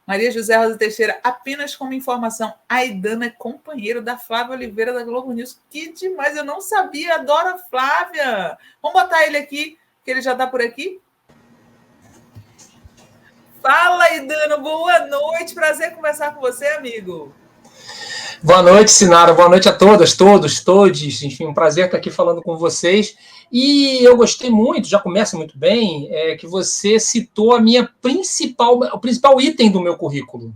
Maria José Rosa Teixeira, apenas como informação, a Aidana é companheiro da Flávia Oliveira da Globo News. Que demais, eu não sabia, adoro a Flávia. Vamos botar ele aqui, que ele já está por aqui. Fala, Aidana, boa noite, prazer conversar com você, amigo. Boa noite, Sinara, boa noite a todas, todos, enfim, um prazer estar aqui falando com vocês. E eu gostei muito, já começa muito bem, que você citou o principal item do meu currículo.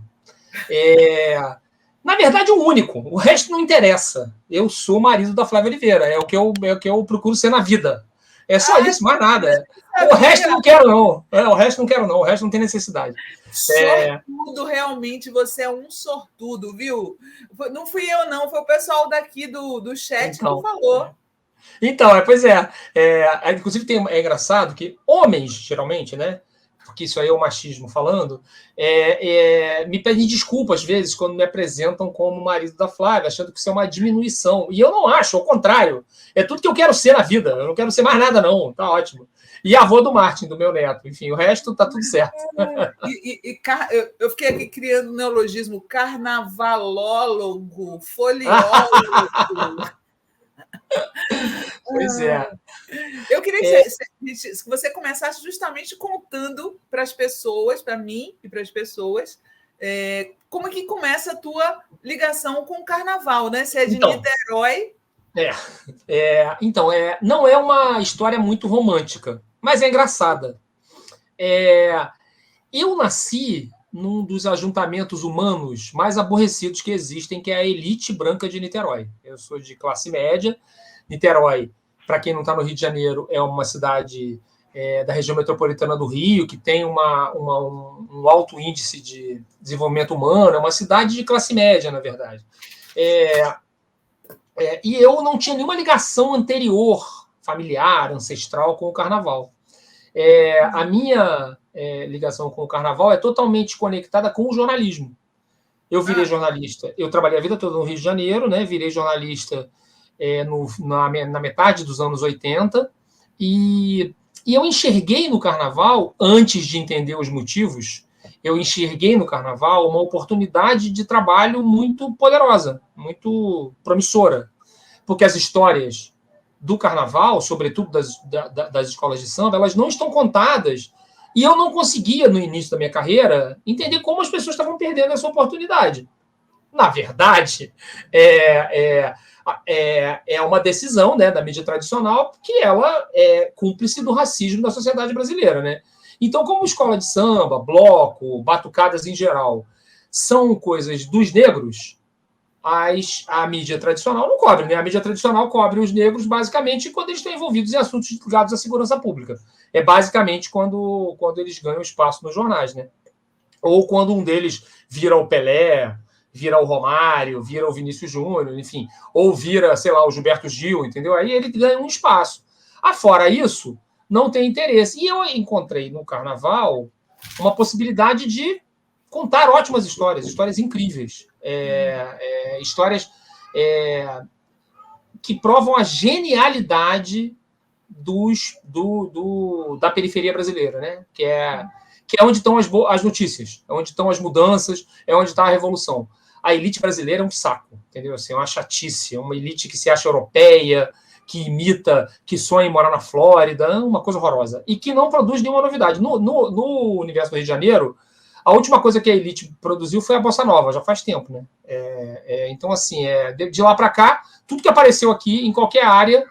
Na verdade, o único, o resto não interessa. Eu sou marido da Flávia Oliveira, é o que eu procuro ser na vida. É só isso, mais nada. O resto não quero, não. O resto não quero, não. O resto não tem necessidade. Sortudo, realmente, você é um sortudo, viu? Não fui eu, não, foi o pessoal daqui do chat então, que falou. Então, pois é. Inclusive, é engraçado que homens, geralmente, né? Porque isso aí é o machismo falando, me pedem desculpa às vezes quando me apresentam como marido da Flávia, achando que isso é uma diminuição. E eu não acho, ao contrário. É tudo que eu quero ser na vida. Eu não quero ser mais nada, não. Tá ótimo. E avô do Martin, do meu neto. Enfim, o resto tá tudo certo. Eu fiquei aqui criando um neologismo: carnavalólogo, foliólogo. Pois é. Eu queria que você começasse justamente contando para as pessoas, para mim e para as pessoas, como é que começa a tua ligação com o carnaval, né? Você é de Niterói. Então, não é uma história muito romântica, mas é engraçada. Eu nasci num dos ajuntamentos humanos mais aborrecidos que existem, que é a elite branca de Niterói. Eu sou de classe média. Niterói, para quem não está no Rio de Janeiro, é uma cidade da região metropolitana do Rio, que tem um alto índice de desenvolvimento humano. É uma cidade de classe média, na verdade. E eu não tinha nenhuma ligação anterior, familiar, ancestral, com o carnaval. A minha ligação com o carnaval é totalmente conectada com o jornalismo. Eu virei jornalista, eu trabalhei a vida toda no Rio de Janeiro, né? Virei jornalista na metade dos anos 80, e eu enxerguei no carnaval, antes de entender os motivos, eu enxerguei no carnaval uma oportunidade de trabalho muito poderosa, muito promissora, porque as histórias do carnaval, sobretudo das escolas de samba, elas não estão contadas, e eu não conseguia, no início da minha carreira, entender como as pessoas estavam perdendo essa oportunidade. Na verdade, é uma decisão, né, da mídia tradicional, que ela é cúmplice do racismo da sociedade brasileira, né? Então, como escola de samba, bloco, batucadas em geral, são coisas dos negros, a mídia tradicional não cobre, né? A mídia tradicional cobre os negros basicamente quando eles estão envolvidos em assuntos ligados à segurança pública. É basicamente quando eles ganham espaço nos jornais, né? Ou quando um deles vira o Pelé, vira o Romário, vira o Vinícius Júnior, enfim, ou vira, sei lá, o Gilberto Gil, entendeu? Aí ele ganha um espaço. Fora isso, não tem interesse. E eu encontrei no carnaval uma possibilidade de contar ótimas histórias incríveis. Histórias que provam a genialidade da periferia brasileira, né? Que é onde estão as notícias, é onde estão as mudanças, é onde está a revolução. A elite brasileira é um saco, entendeu? Assim, é uma chatice, é uma elite que se acha europeia, que imita, que sonha em morar na Flórida, é uma coisa horrorosa. E que não produz nenhuma novidade. No universo do Rio de Janeiro, a última coisa que a elite produziu foi a Bossa Nova, já faz tempo, né? Então, assim, de lá para cá, tudo que apareceu aqui, em qualquer área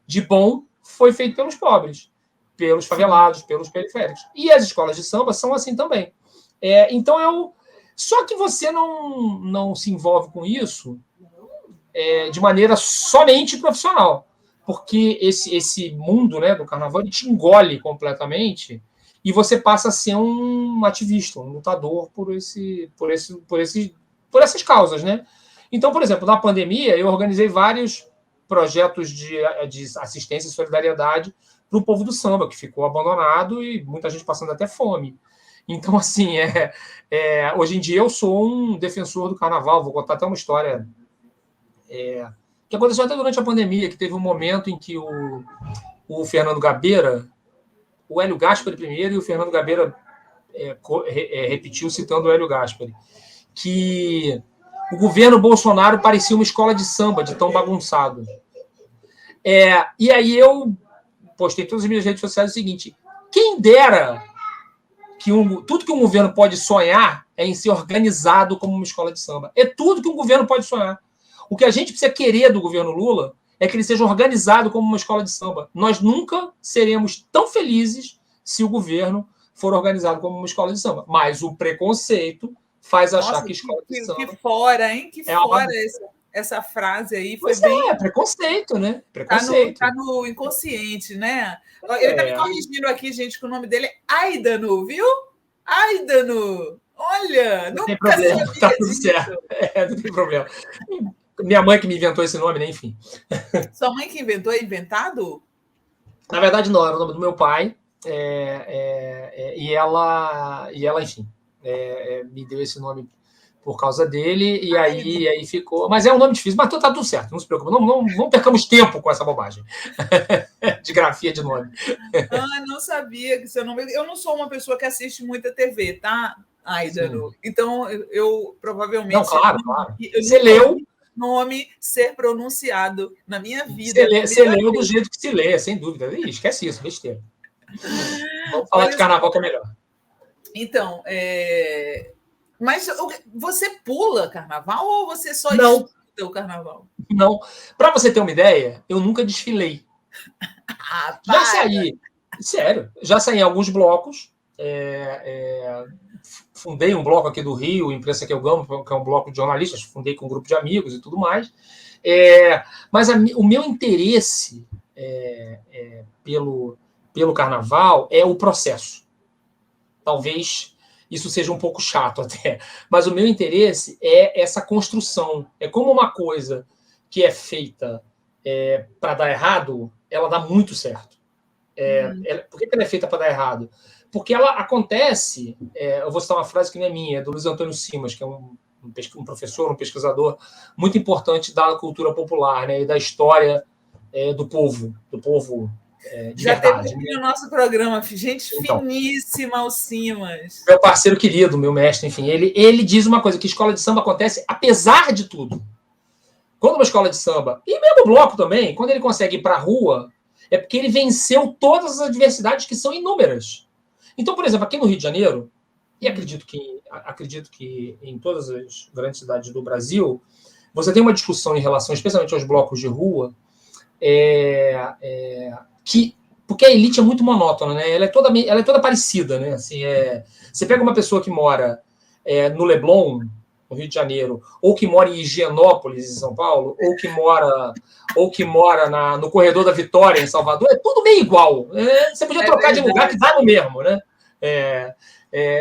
de bom, foi feito pelos pobres, pelos favelados, pelos periféricos. E as escolas de samba são assim também. Então, só que você não se envolve com isso de maneira somente profissional, porque esse mundo, né, do carnaval, ele te engole completamente, e você passa a ser um ativista, um lutador por essas causas, né? Então, por exemplo, na pandemia, eu organizei vários projetos de assistência e solidariedade para o povo do samba, que ficou abandonado e muita gente passando até fome. Então, assim, hoje em dia eu sou um defensor do carnaval. Vou contar até uma história que aconteceu até durante a pandemia, que teve um momento em que o Fernando Gabeira, o Hélio Gaspari primeiro e o Fernando Gabeira repetiu citando o Hélio Gaspari, que o governo Bolsonaro parecia uma escola de samba, de tão bagunçado. E aí eu postei em todas as minhas redes sociais o seguinte: quem dera que tudo que um governo pode sonhar é em ser organizado como uma escola de samba. É tudo que um governo pode sonhar. O que a gente precisa querer do governo Lula é que ele seja organizado como uma escola de samba. Nós nunca seremos tão felizes se o governo for organizado como uma escola de samba. Mas o preconceito faz achar que escola de samba... Que fora, hein? Que fora essa frase aí. Foi bem... preconceito, né? Preconceito. Tá no inconsciente, né? Ele tá me corrigindo aqui, gente, que o nome dele é Aidano, viu? Aidano! Olha! Não tem problema, tá tudo certo. Não tem problema. Minha mãe que me inventou esse nome, né? Enfim. Sua mãe que inventou? É inventado? Na verdade, não. Era o nome do meu pai. E ela, enfim, me deu esse nome por causa dele, e aí ficou. Mas é um nome difícil, mas tá tudo certo, não se preocupe. Não percamos tempo com essa bobagem de grafia de nome. Não sabia que seu nome. Eu não sou uma pessoa que assiste muita TV, tá, Aidano? Então, eu provavelmente. Não, claro. Você leu. Nome ser pronunciado na minha vida. Você leu do jeito que se lê, sem dúvida. Esquece isso, besteira. Vamos falar de carnaval, que é melhor. Então, mas você pula carnaval ou você só estuda o carnaval? Não. Para você ter uma ideia, eu nunca desfilei. Já saí. Sério. Já saí em alguns blocos. Fundei um bloco aqui do Rio, Imprensa que eu Gamo, que é um bloco de jornalistas. Fundei com um grupo de amigos e tudo mais. Mas o meu interesse pelo carnaval é o processo. Talvez isso seja um pouco chato até, mas o meu interesse é essa construção. É como uma coisa que é feita para dar errado, ela dá muito certo. Por que ela é feita para dar errado? Porque ela acontece... eu vou citar uma frase que não é minha, é do Luiz Antônio Simas, que é um professor, um pesquisador muito importante da cultura popular, né, e da história do povo de já verdade. Teve no nosso programa, gente finíssima, o Simas. Meu parceiro querido, meu mestre, enfim, ele diz uma coisa, que escola de samba acontece apesar de tudo. Quando uma escola de samba, e mesmo bloco também, quando ele consegue ir para a rua, é porque ele venceu todas as adversidades que são inúmeras. Então, por exemplo, aqui no Rio de Janeiro, e acredito que em todas as grandes cidades do Brasil, você tem uma discussão em relação, especialmente aos blocos de rua, porque a elite é muito monótona, né? Ela é toda parecida, né? Assim, você pega uma pessoa que mora no Leblon, no Rio de Janeiro, ou que mora em Higienópolis, em São Paulo, ou que mora no Corredor da Vitória, em Salvador, é tudo meio igual. Você podia trocar de lugar que dá no mesmo, né?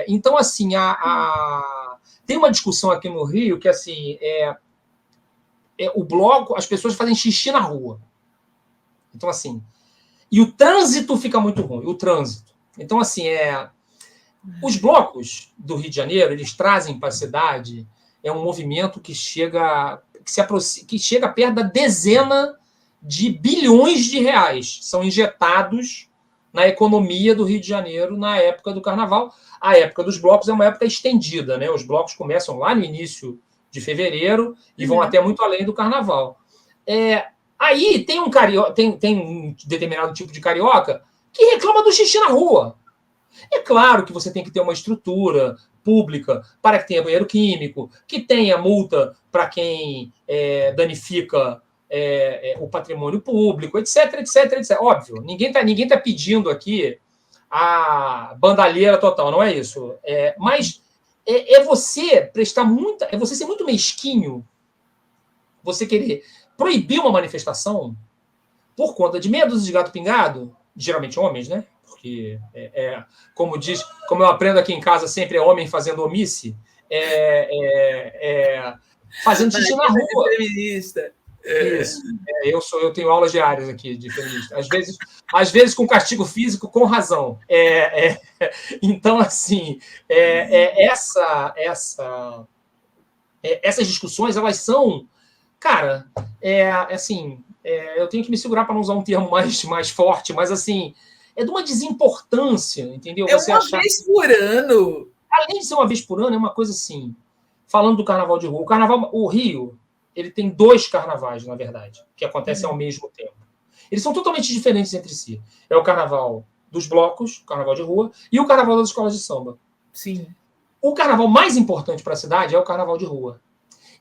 Então, assim, tem uma discussão aqui no Rio que, assim, o bloco, as pessoas fazem xixi na rua. Então, assim, e o trânsito fica muito ruim, o trânsito. Então, assim, os blocos do Rio de Janeiro, eles trazem para a cidade um movimento que chega perto da dezena de bilhões de reais. São injetados na economia do Rio de Janeiro na época do carnaval. A época dos blocos é uma época estendida, né? Os blocos começam lá no início de fevereiro e vão até muito além do carnaval. Aí tem um determinado tipo de carioca que reclama do xixi na rua. É claro que você tem que ter uma estrutura pública para que tenha banheiro químico, que tenha multa para quem danifica o patrimônio público, etc, etc, etc. Óbvio, ninguém tá pedindo aqui a bandalheira total, não é isso. Mas você prestar muita... É você ser muito mesquinho, você querer proibir uma manifestação por conta de meia dúzia de gato pingado, geralmente homens, né? Porque, como eu aprendo aqui em casa, sempre é homem fazendo omisse, fazendo xixi na rua. Feminista. Isso. Eu tenho aulas diárias aqui de feminista. Às vezes com castigo físico, com razão. Então, assim, essas discussões, elas são... Cara, assim, eu tenho que me segurar para não usar um termo mais forte, mas, assim, é de uma desimportância, entendeu? É uma vez por ano. Além de ser uma vez por ano, é uma coisa assim. Falando do carnaval de rua, o Rio, ele tem 2 carnavais, na verdade, que acontecem ao mesmo tempo. Eles são totalmente diferentes entre si. É o carnaval dos blocos, o carnaval de rua, e o carnaval das escolas de samba. Sim. O carnaval mais importante para a cidade é o carnaval de rua.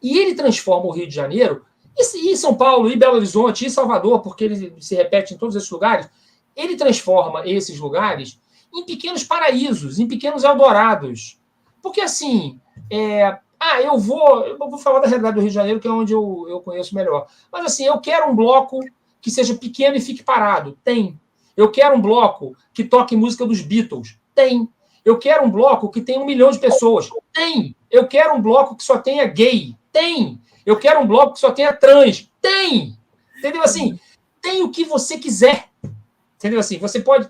E ele transforma o Rio de Janeiro, e São Paulo, e Belo Horizonte, e Salvador, porque ele se repete em todos esses lugares, ele transforma esses lugares em pequenos paraísos, em pequenos Eldorados. Porque, assim, eu vou falar da realidade do Rio de Janeiro, que é onde eu conheço melhor. Mas, assim, eu quero um bloco que seja pequeno e fique parado. Tem. Eu quero um bloco que toque música dos Beatles. Tem. Eu quero um bloco que tenha 1 milhão de pessoas. Tem. Eu quero um bloco que só tenha gay. Tem. Eu quero um bloco que só tenha trans. Tem. Entendeu? Assim, tem o que você quiser. Entendeu? Assim, você pode...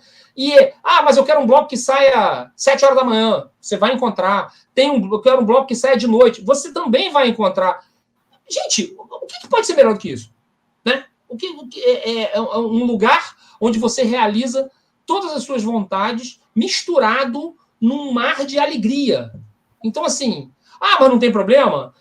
mas eu quero um bloco que saia 7 horas da manhã. Você vai encontrar. Eu quero um bloco que saia de noite. Você também vai encontrar. Gente, o que pode ser melhor do que isso? Né? É um lugar onde você realiza todas as suas vontades misturado num mar de alegria. Então, assim, mas não tem problema?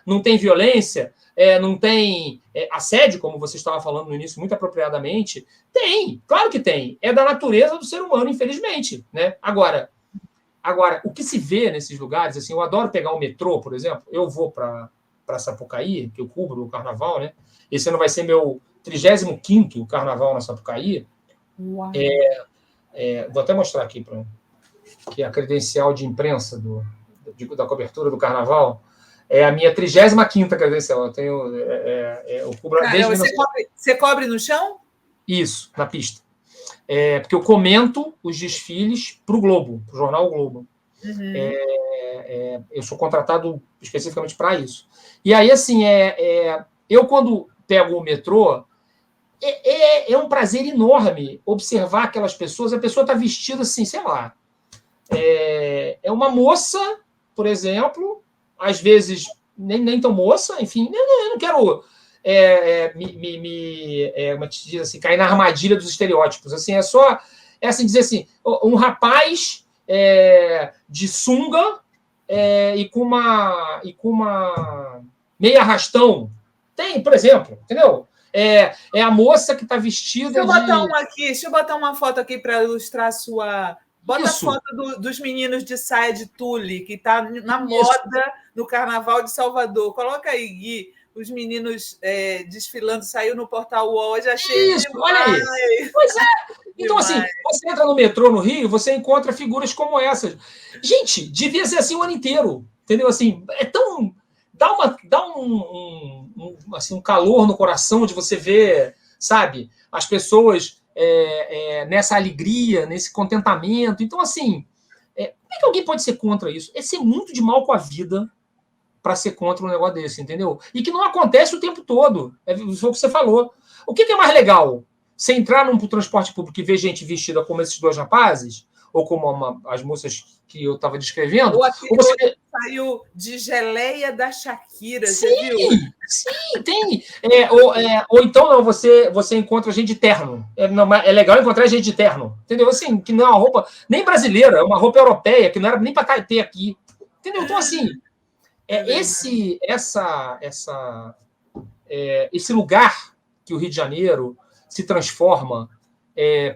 Não tem violência? Não tem assédio, como você estava falando no início, muito apropriadamente? Tem, claro que tem. É da natureza do ser humano, infelizmente. Né? Agora, o que se vê nesses lugares, assim, eu adoro pegar o metrô, por exemplo. Eu vou para Sapucaí, que eu cubro o carnaval, né? Esse ano vai ser meu 35º carnaval na Sapucaí. Vou até mostrar aqui que é a credencial de imprensa da cobertura do carnaval. É a minha 35ª credencial. Eu tenho. Eu cubro desde você cobre no chão? Isso, na pista. Porque eu comento os desfiles para o Globo, para o jornal o Globo. Eu sou contratado especificamente para isso. E aí, assim, eu quando pego o metrô, é um prazer enorme observar aquelas pessoas. A pessoa está vestida assim, sei lá. É uma moça, por exemplo, às vezes nem tão moça, enfim, eu não quero como é que se diz assim, cair na armadilha dos estereótipos. Assim, é assim, dizer assim, um rapaz de sunga e com uma meia arrastão. Tem, por exemplo, entendeu? É a moça que está vestida Deixa eu botar uma foto aqui para ilustrar a sua... Bota isso. A foto dos meninos de saia de tule, que está na moda no Carnaval de Salvador. Coloca aí, Gui, os meninos desfilando, saiu no Portal UOL, já achei isso, demais. Olha aí. Pois é. Então, assim, você entra no metrô no Rio, você encontra figuras como essas. Gente, devia ser assim o ano inteiro, entendeu? Assim, é tão... Dá um calor no coração de você ver, sabe, as pessoas nessa alegria, nesse contentamento. Então, assim, como é que alguém pode ser contra isso? É ser muito de mal com a vida para ser contra um negócio desse, entendeu? E que não acontece o tempo todo. Foi o que você falou. O que é mais legal? Você entrar num transporte público e ver gente vestida como esses 2 rapazes? Ou como as moças que eu estava descrevendo? Ou aquele que saiu de geleia da Shakira, sim, você viu? Sim, tem. Ou então não, você encontra gente de terno. É legal encontrar gente de terno. Entendeu? Assim, que não é uma roupa nem brasileira, é uma roupa europeia, que não era nem para ter aqui. Entendeu? Então, assim, esse lugar que o Rio de Janeiro se transforma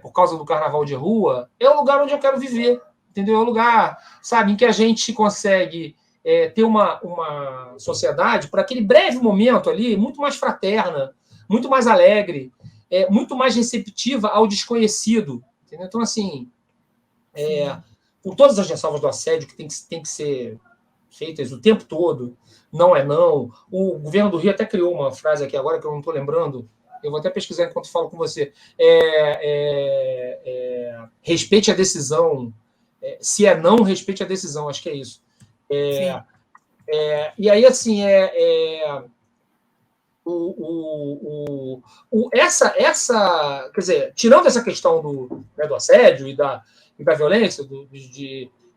por causa do carnaval de rua, é o lugar onde eu quero viver. Entendeu? É um lugar, sabe, em que a gente consegue ter uma sociedade, por aquele breve momento ali, muito mais fraterna, muito mais alegre, muito mais receptiva ao desconhecido. Entendeu? Então, assim, com todas as ressalvas do assédio que tem que ser feitas o tempo todo, não é não. O governo do Rio até criou uma frase aqui agora que eu não estou lembrando, eu vou até pesquisar enquanto falo com você. Respeite a decisão. Se não, respeite a decisão, acho que é isso. E aí, assim, quer dizer, tirando essa questão do assédio e da violência,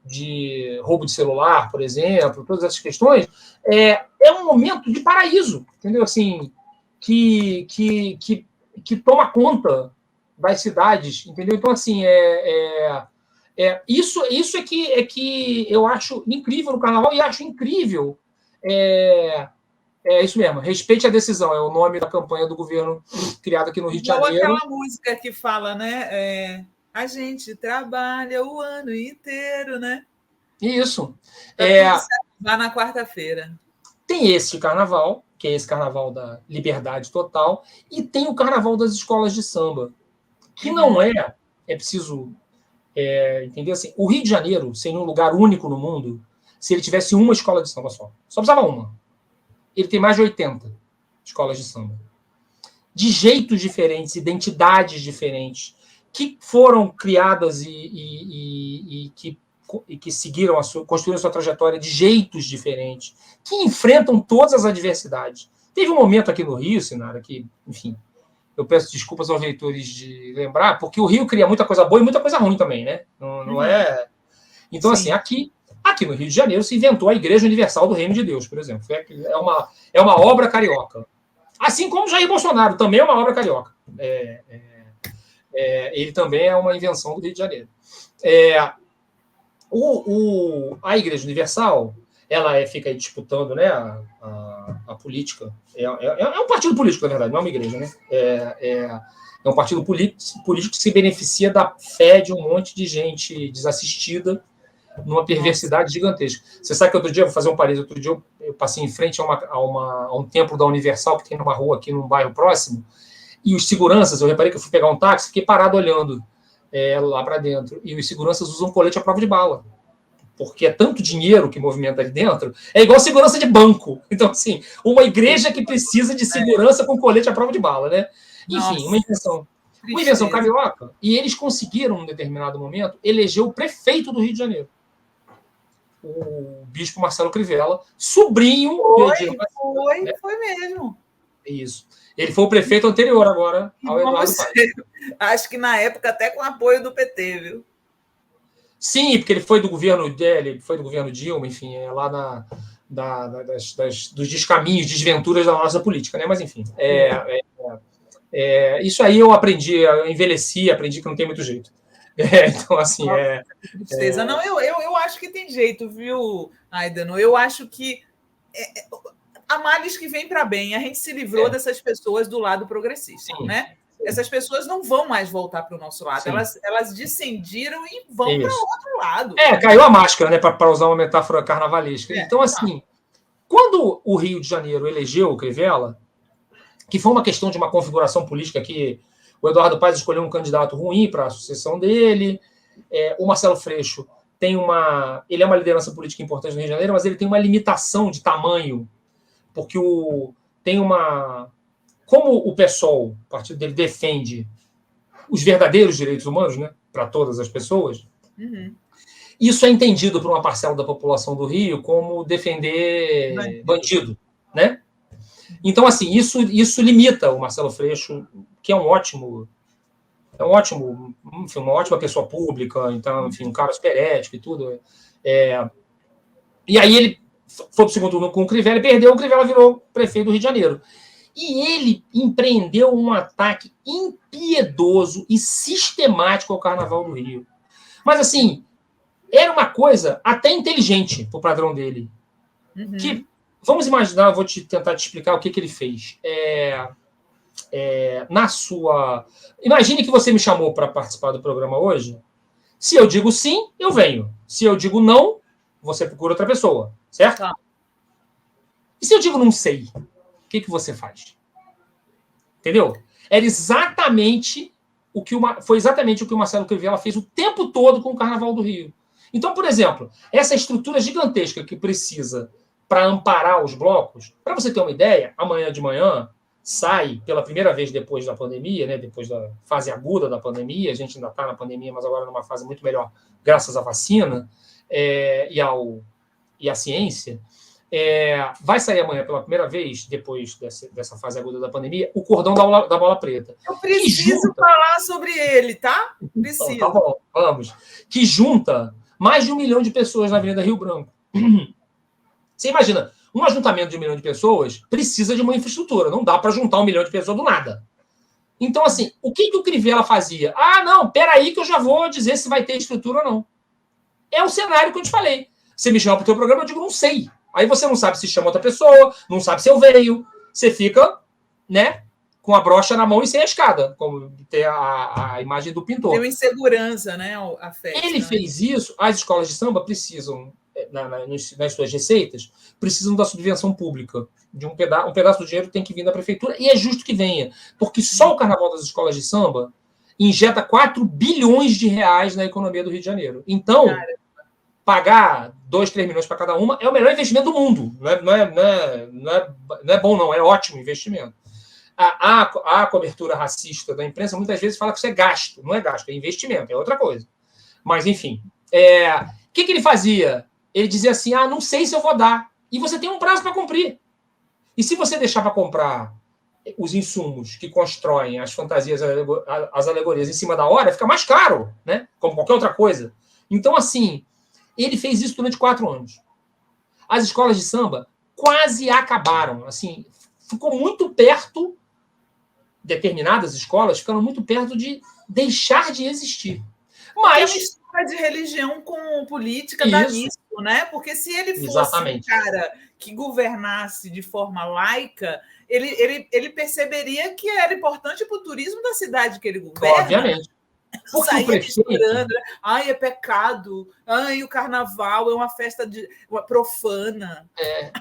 de roubo de celular, por exemplo, todas essas questões, é um momento de paraíso, entendeu? Assim, que toma conta das cidades, entendeu? Então, assim, isso é que eu acho incrível no carnaval, e acho incrível. É isso mesmo, respeite a decisão, é o nome da campanha do governo criado aqui no Rio de Janeiro. Aquela música que fala, né? A gente trabalha o ano inteiro, né? Isso. Vai na quarta-feira. Tem esse carnaval, que é esse carnaval da liberdade total, e tem o carnaval das escolas de samba, que não é preciso entender assim, o Rio de Janeiro seria um lugar único no mundo se ele tivesse uma escola de samba só precisava uma. Ele tem mais de 80 escolas de samba. De jeitos diferentes, identidades diferentes, que foram criadas e que seguiram construíram a sua trajetória de jeitos diferentes, que enfrentam todas as adversidades. Teve um momento aqui no Rio, Sinara, que, enfim, eu peço desculpas aos leitores de lembrar, porque o Rio cria muita coisa boa e muita coisa ruim também, né? Não é... Então, sim, assim, aqui no Rio de Janeiro se inventou a Igreja Universal do Reino de Deus, por exemplo. É uma obra carioca. Assim como Jair Bolsonaro também é uma obra carioca. Ele também é uma invenção do Rio de Janeiro. A Igreja Universal, ela fica aí disputando, né, a política. É um partido político, na verdade, não é uma igreja, né? É um partido político que se beneficia da fé de um monte de gente desassistida numa perversidade gigantesca. Você sabe que outro dia, vou fazer um parênteses, outro dia eu passei em frente a um templo da Universal que tem numa rua aqui, num bairro próximo, e os seguranças, eu reparei que eu fui pegar um táxi, fiquei parado olhando lá para dentro, e os seguranças usam colete à prova de bala, porque é tanto dinheiro que movimenta ali dentro, é igual segurança de banco. Então, assim, uma igreja que precisa de segurança com colete à prova de bala, né? Enfim, uma invenção carioca, e eles conseguiram, num determinado momento, eleger o prefeito do Rio de Janeiro, o bispo Marcelo Crivella, sobrinho... Foi mesmo. Isso. Ele foi o prefeito anterior agora ao Eduardo Paes. Acho que na época até com apoio do PT, viu? Sim, porque ele foi do governo dele, foi do governo Dilma, enfim, lá dos descaminhos, desventuras da nossa política, né? Mas, enfim, isso aí eu aprendi, eu envelheci, aprendi que não tem muito jeito. Então, assim, tristeza. Não, eu acho que tem jeito, viu, Aidano? Eu acho que há males que vêm para bem. A gente se livrou dessas pessoas do lado progressista, sim, né? Essas pessoas não vão mais voltar para o nosso lado. Elas descendiram e vão para o outro lado. Caiu a máscara, né? Para usar uma metáfora carnavalesca. Então, assim, quando o Rio de Janeiro elegeu o Crivella, que foi uma questão de uma configuração política que o Eduardo Paes escolheu um candidato ruim para a sucessão dele, o Marcelo Freixo ele é uma liderança política importante no Rio de Janeiro, mas ele tem uma limitação de tamanho, porque como o PSOL, o partido dele, defende os verdadeiros direitos humanos, né, para todas as pessoas, isso é entendido por uma parcela da população do Rio como defender bandido, né? Então, assim, isso limita o Marcelo Freixo, que é uma ótima pessoa pública, então, enfim, um cara super ético e tudo. E aí ele foi para o segundo turno com o Crivella e perdeu, o Crivella virou prefeito do Rio de Janeiro. E ele empreendeu um ataque impiedoso e sistemático ao Carnaval do Rio. Mas, assim, era uma coisa até inteligente para o padrão dele. Que, vamos imaginar, vou tentar te explicar o que ele fez. Imagine que você me chamou para participar do programa hoje. Se eu digo sim, eu venho. Se eu digo não, você procura outra pessoa, certo? Tá. E se eu digo não sei, o que você faz? Entendeu? Era exatamente foi exatamente o que o Marcelo Crivella fez o tempo todo com o Carnaval do Rio. Então, por exemplo, essa estrutura gigantesca que precisa para amparar os blocos, para você ter uma ideia, amanhã de manhã sai, pela primeira vez depois da pandemia, né, depois da fase aguda da pandemia, a gente ainda está na pandemia, mas agora numa fase muito melhor, graças à vacina e à ciência, vai sair amanhã pela primeira vez, depois dessa fase aguda da pandemia, o cordão da bola preta. Eu preciso falar sobre ele, tá? Preciso. Então, tá bom, vamos. Que junta mais de 1 milhão de pessoas na Avenida Rio Branco. Você imagina, um ajuntamento de 1 milhão de pessoas precisa de uma infraestrutura. Não dá para juntar 1 milhão de pessoas do nada. Então, assim, o que o Crivella fazia? Ah, não, peraí que eu já vou dizer se vai ter estrutura ou não. É o cenário que eu te falei. Você me chama para o teu programa, eu digo, não sei. Aí você não sabe se chama outra pessoa, não sabe se eu veio. Você fica, né, com a brocha na mão e sem a escada, como tem a imagem do pintor. Deu insegurança, né, a festa. Ele fez isso, as escolas de samba precisam, nas suas receitas, precisam da subvenção pública. De um pedaço do dinheiro tem que vir da prefeitura, e é justo que venha, porque só o carnaval das escolas de samba injeta 4 bilhões de reais na economia do Rio de Janeiro. Então, pagar 2, 3 milhões para cada uma é o melhor investimento do mundo. Não é bom, não, é ótimo investimento. A cobertura racista da imprensa muitas vezes fala que isso é gasto. Não é gasto, é investimento, é outra coisa. Mas, enfim. O que ele fazia? Ele dizia assim, não sei se eu vou dar. E você tem um prazo para cumprir. E se você deixar para comprar os insumos que constroem as fantasias, as alegorias em cima da hora, fica mais caro, né? Como qualquer outra coisa. Então, assim, ele fez isso durante 4 anos. As escolas de samba quase acabaram. Assim, ficou muito perto, determinadas escolas ficaram muito perto de deixar de existir. Mas... é uma história de religião com política da nisso, né? Porque se ele fosse um cara que governasse de forma laica, ele perceberia que era importante para o turismo da cidade que ele governa. Obviamente. Porque o prefeito... Ai, é pecado. Ai, o carnaval é uma festa profana.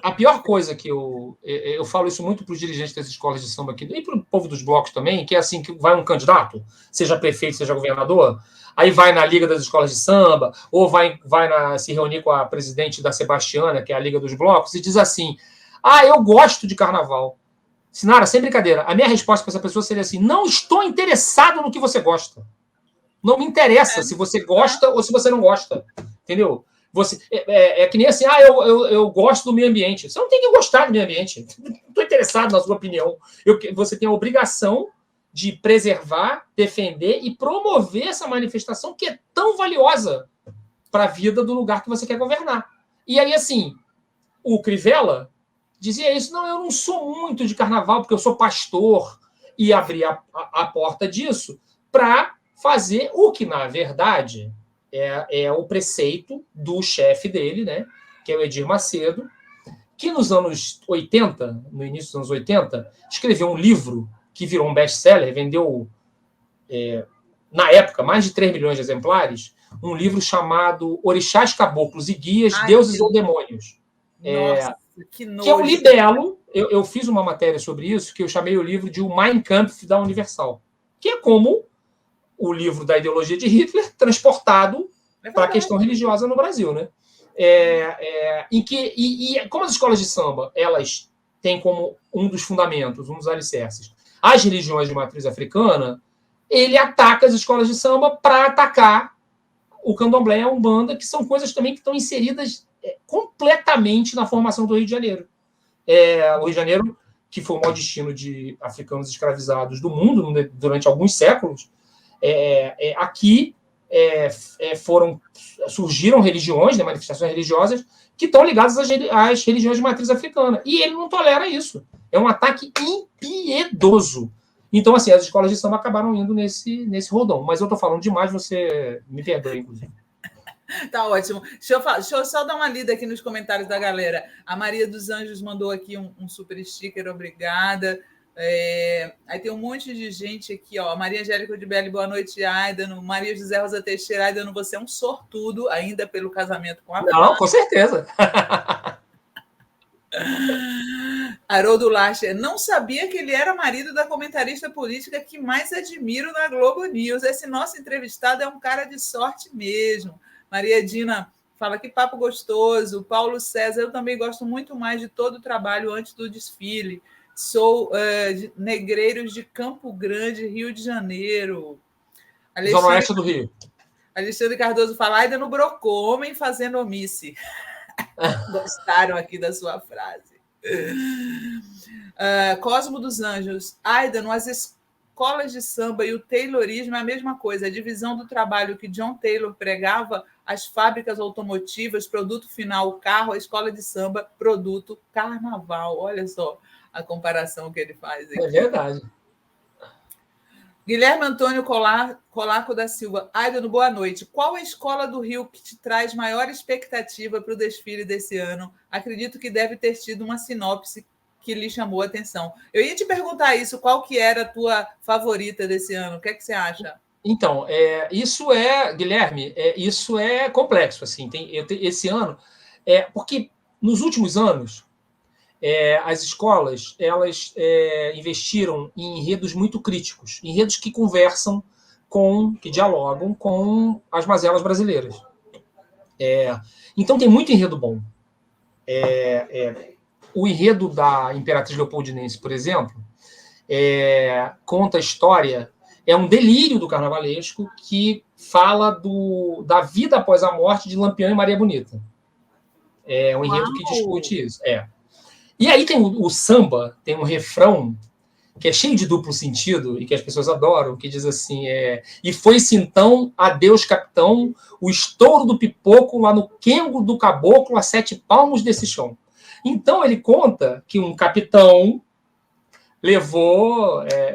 A pior coisa que eu falo isso muito para os dirigentes das escolas de samba aqui, e para o povo dos blocos também, que é assim, que vai um candidato, seja prefeito, seja governador, aí vai na Liga das Escolas de Samba, ou vai se reunir com a presidente da Sebastiana, que é a Liga dos Blocos, e diz assim, eu gosto de carnaval. Sinara, sem brincadeira, a minha resposta para essa pessoa seria assim, não estou interessado no que você gosta. Não me interessa se você gosta ou se você não gosta. Entendeu? É que nem assim, eu gosto do meio ambiente. Você não tem que gostar do meio ambiente. Não estou interessado na sua opinião. Você tem a obrigação de preservar, defender e promover essa manifestação que é tão valiosa para a vida do lugar que você quer governar. E aí, assim, o Crivella dizia isso, eu não sou muito de carnaval, porque eu sou pastor, e abrir a porta disso para fazer o que, na verdade, é o preceito do chefe dele, né, que é o Edir Macedo, que nos anos 80, no início dos anos 80, escreveu um livro que virou um best-seller, vendeu, na época, mais de 3 milhões de exemplares, um livro chamado Orixás, Caboclos e Guias, Deuses ou Demônios. Nossa, que nojo. Que é um libelo. Eu fiz uma matéria sobre isso, que eu chamei o livro de O Mein Kampf da Universal, que é como o livro da ideologia de Hitler transportado para a questão religiosa no Brasil, né? Como as escolas de samba, elas têm como um dos fundamentos, um dos alicerces, as religiões de matriz africana, ele ataca as escolas de samba para atacar o candomblé e a umbanda, que são coisas também que estão inseridas completamente na formação do Rio de Janeiro. O Rio de Janeiro, que foi o maior destino de africanos escravizados do mundo durante alguns séculos, aqui surgiram religiões, né, manifestações religiosas, que estão ligadas às religiões de matriz africana. E ele não tolera isso. É um ataque impiedoso. Então, assim, as escolas de samba acabaram indo nesse rodão. Mas eu estou falando demais, você me perdoe, inclusive. Tá ótimo. Deixa eu só dar uma lida aqui nos comentários da galera. A Maria dos Anjos mandou aqui um super sticker, obrigada. Aí tem um monte de gente aqui, ó. Maria Angélica de Belli, boa noite, Aidano. Maria José Rosa Teixeira, Aidano, você é um sortudo, ainda pelo casamento com a Não, com certeza. Haroldo Lacher, não sabia que ele era marido da comentarista política que mais admiro na Globo News. Esse nosso entrevistado é um cara de sorte mesmo. Maria Dina fala que papo gostoso. Paulo César, eu também gosto muito mais de todo o trabalho antes do desfile. Sou de Negreiros de Campo Grande, Rio de Janeiro. Zona Oeste do Rio. Alexandre Cardoso fala, ainda no Brocou, homem fazendo omisse. Gostaram aqui da sua frase. Cosmo dos Anjos. Aidano, as escolas de samba e o taylorismo é a mesma coisa. A divisão do trabalho que John Taylor pregava, as fábricas automotivas, produto final, carro, a escola de samba, produto, carnaval. Olha só a comparação que ele faz aqui. É verdade. Guilherme Antônio Colaco da Silva. Aidano, boa noite. Qual a escola do Rio que te traz maior expectativa para o desfile desse ano? Acredito que deve ter tido uma sinopse que lhe chamou a atenção. Eu ia te perguntar isso, qual que era a tua favorita desse ano? O que é que você acha? Então, Guilherme, isso é complexo. Assim, esse ano, porque nos últimos anos, as escolas elas investiram em enredos muito críticos, enredos que conversam que dialogam com as mazelas brasileiras. Então tem muito enredo bom. O enredo da Imperatriz Leopoldinense, por exemplo, conta a história, é um delírio do carnavalesco que fala da vida após a morte de Lampião e Maria Bonita. É um enredo que discute isso. E aí tem o samba, tem um refrão que é cheio de duplo sentido e que as pessoas adoram, que diz assim, e foi-se então, adeus capitão, o estouro do pipoco lá no quengo do caboclo a 7 palmos desse chão. Então ele conta que um capitão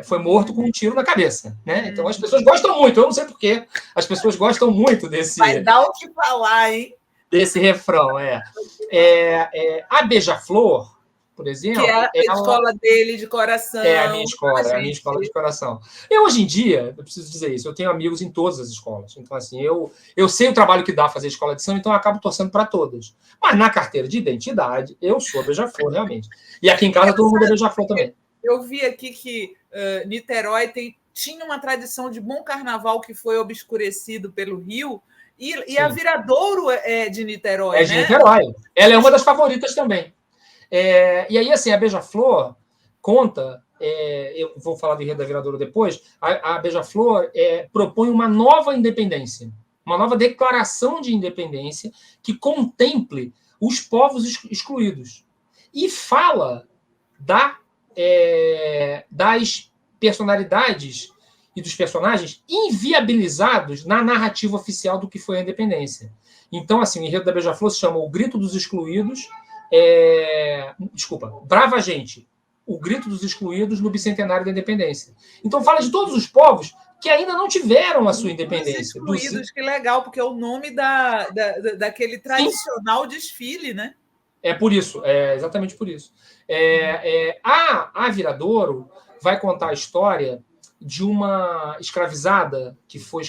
foi morto com um tiro na cabeça, né? Então as pessoas gostam muito, eu não sei porquê, as pessoas gostam muito desse... Vai dar o que falar, hein? Desse refrão, A Beija-Flor, por exemplo... Que é a escola dele de coração. É a minha escola de coração. Hoje em dia, eu preciso dizer isso, eu tenho amigos em todas as escolas. Então, assim, eu sei o trabalho que dá fazer escola de samba, então eu acabo torcendo para todas. Mas na carteira de identidade, eu sou Beija-Flor, realmente. E aqui em casa todo mundo é Beija-Flor também. Eu vi aqui que Niterói tinha uma tradição de bom carnaval que foi obscurecido pelo Rio, e a Viradouro é de Niterói, né? É de Niterói. Ela é uma das favoritas também. E aí, assim, a Beija-Flor conta, eu vou falar do enredo da Viradouro depois, a Beija-Flor propõe uma nova independência, uma nova declaração de independência que contemple os povos excluídos. E fala das personalidades e dos personagens inviabilizados na narrativa oficial do que foi a independência. Então, assim, o enredo da Beija-Flor se chama O Grito dos Excluídos, Brava Gente, o grito dos excluídos no bicentenário da independência. Então fala de todos os povos que ainda não tiveram a sua independência. Os excluídos, que legal, porque é o nome daquele tradicional desfile, né? É por isso, exatamente por isso. A Viradouro vai contar a história de uma escravizada que foi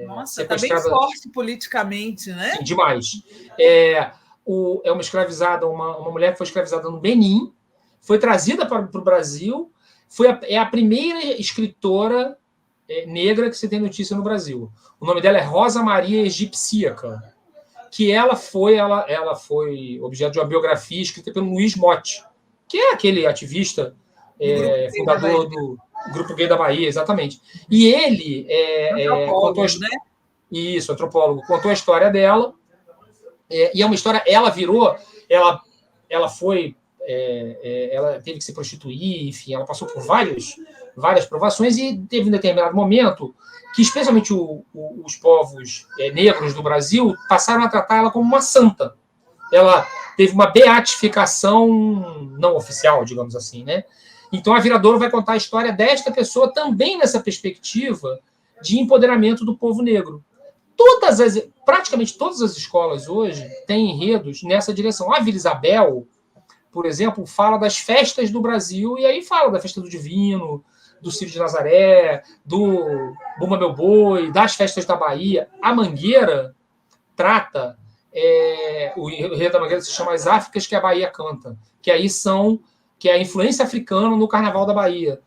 Nossa, está bem forte politicamente, né? Sim, demais. Uma escravizada, uma mulher que foi escravizada no Benin, foi trazida para o Brasil, é a primeira escritora negra que se tem notícia no Brasil. O nome dela é Rosa Maria Egipsíaca, que ela foi objeto de uma biografia escrita pelo Luiz Motti, que é aquele ativista fundador do Grupo Gay da Bahia, exatamente. E ele contou Isso, antropólogo, contou a história dela. E é uma história, ela teve que se prostituir, enfim, ela passou por várias provações e teve um determinado momento que, especialmente os povos negros do Brasil, passaram a tratar ela como uma santa. Ela teve uma beatificação não oficial, digamos assim, né? Então a Viradouro vai contar a história desta pessoa também nessa perspectiva de empoderamento do povo negro. Praticamente todas as escolas hoje têm enredos nessa direção. A Vila Isabel, por exemplo, fala das festas do Brasil, e aí fala da festa do Divino, do Círio de Nazaré, do Bumba Meu Boi, das festas da Bahia. A Mangueira trata, o enredo da Mangueira se chama As Áfricas que a Bahia Canta, que é a influência africana no Carnaval da Bahia.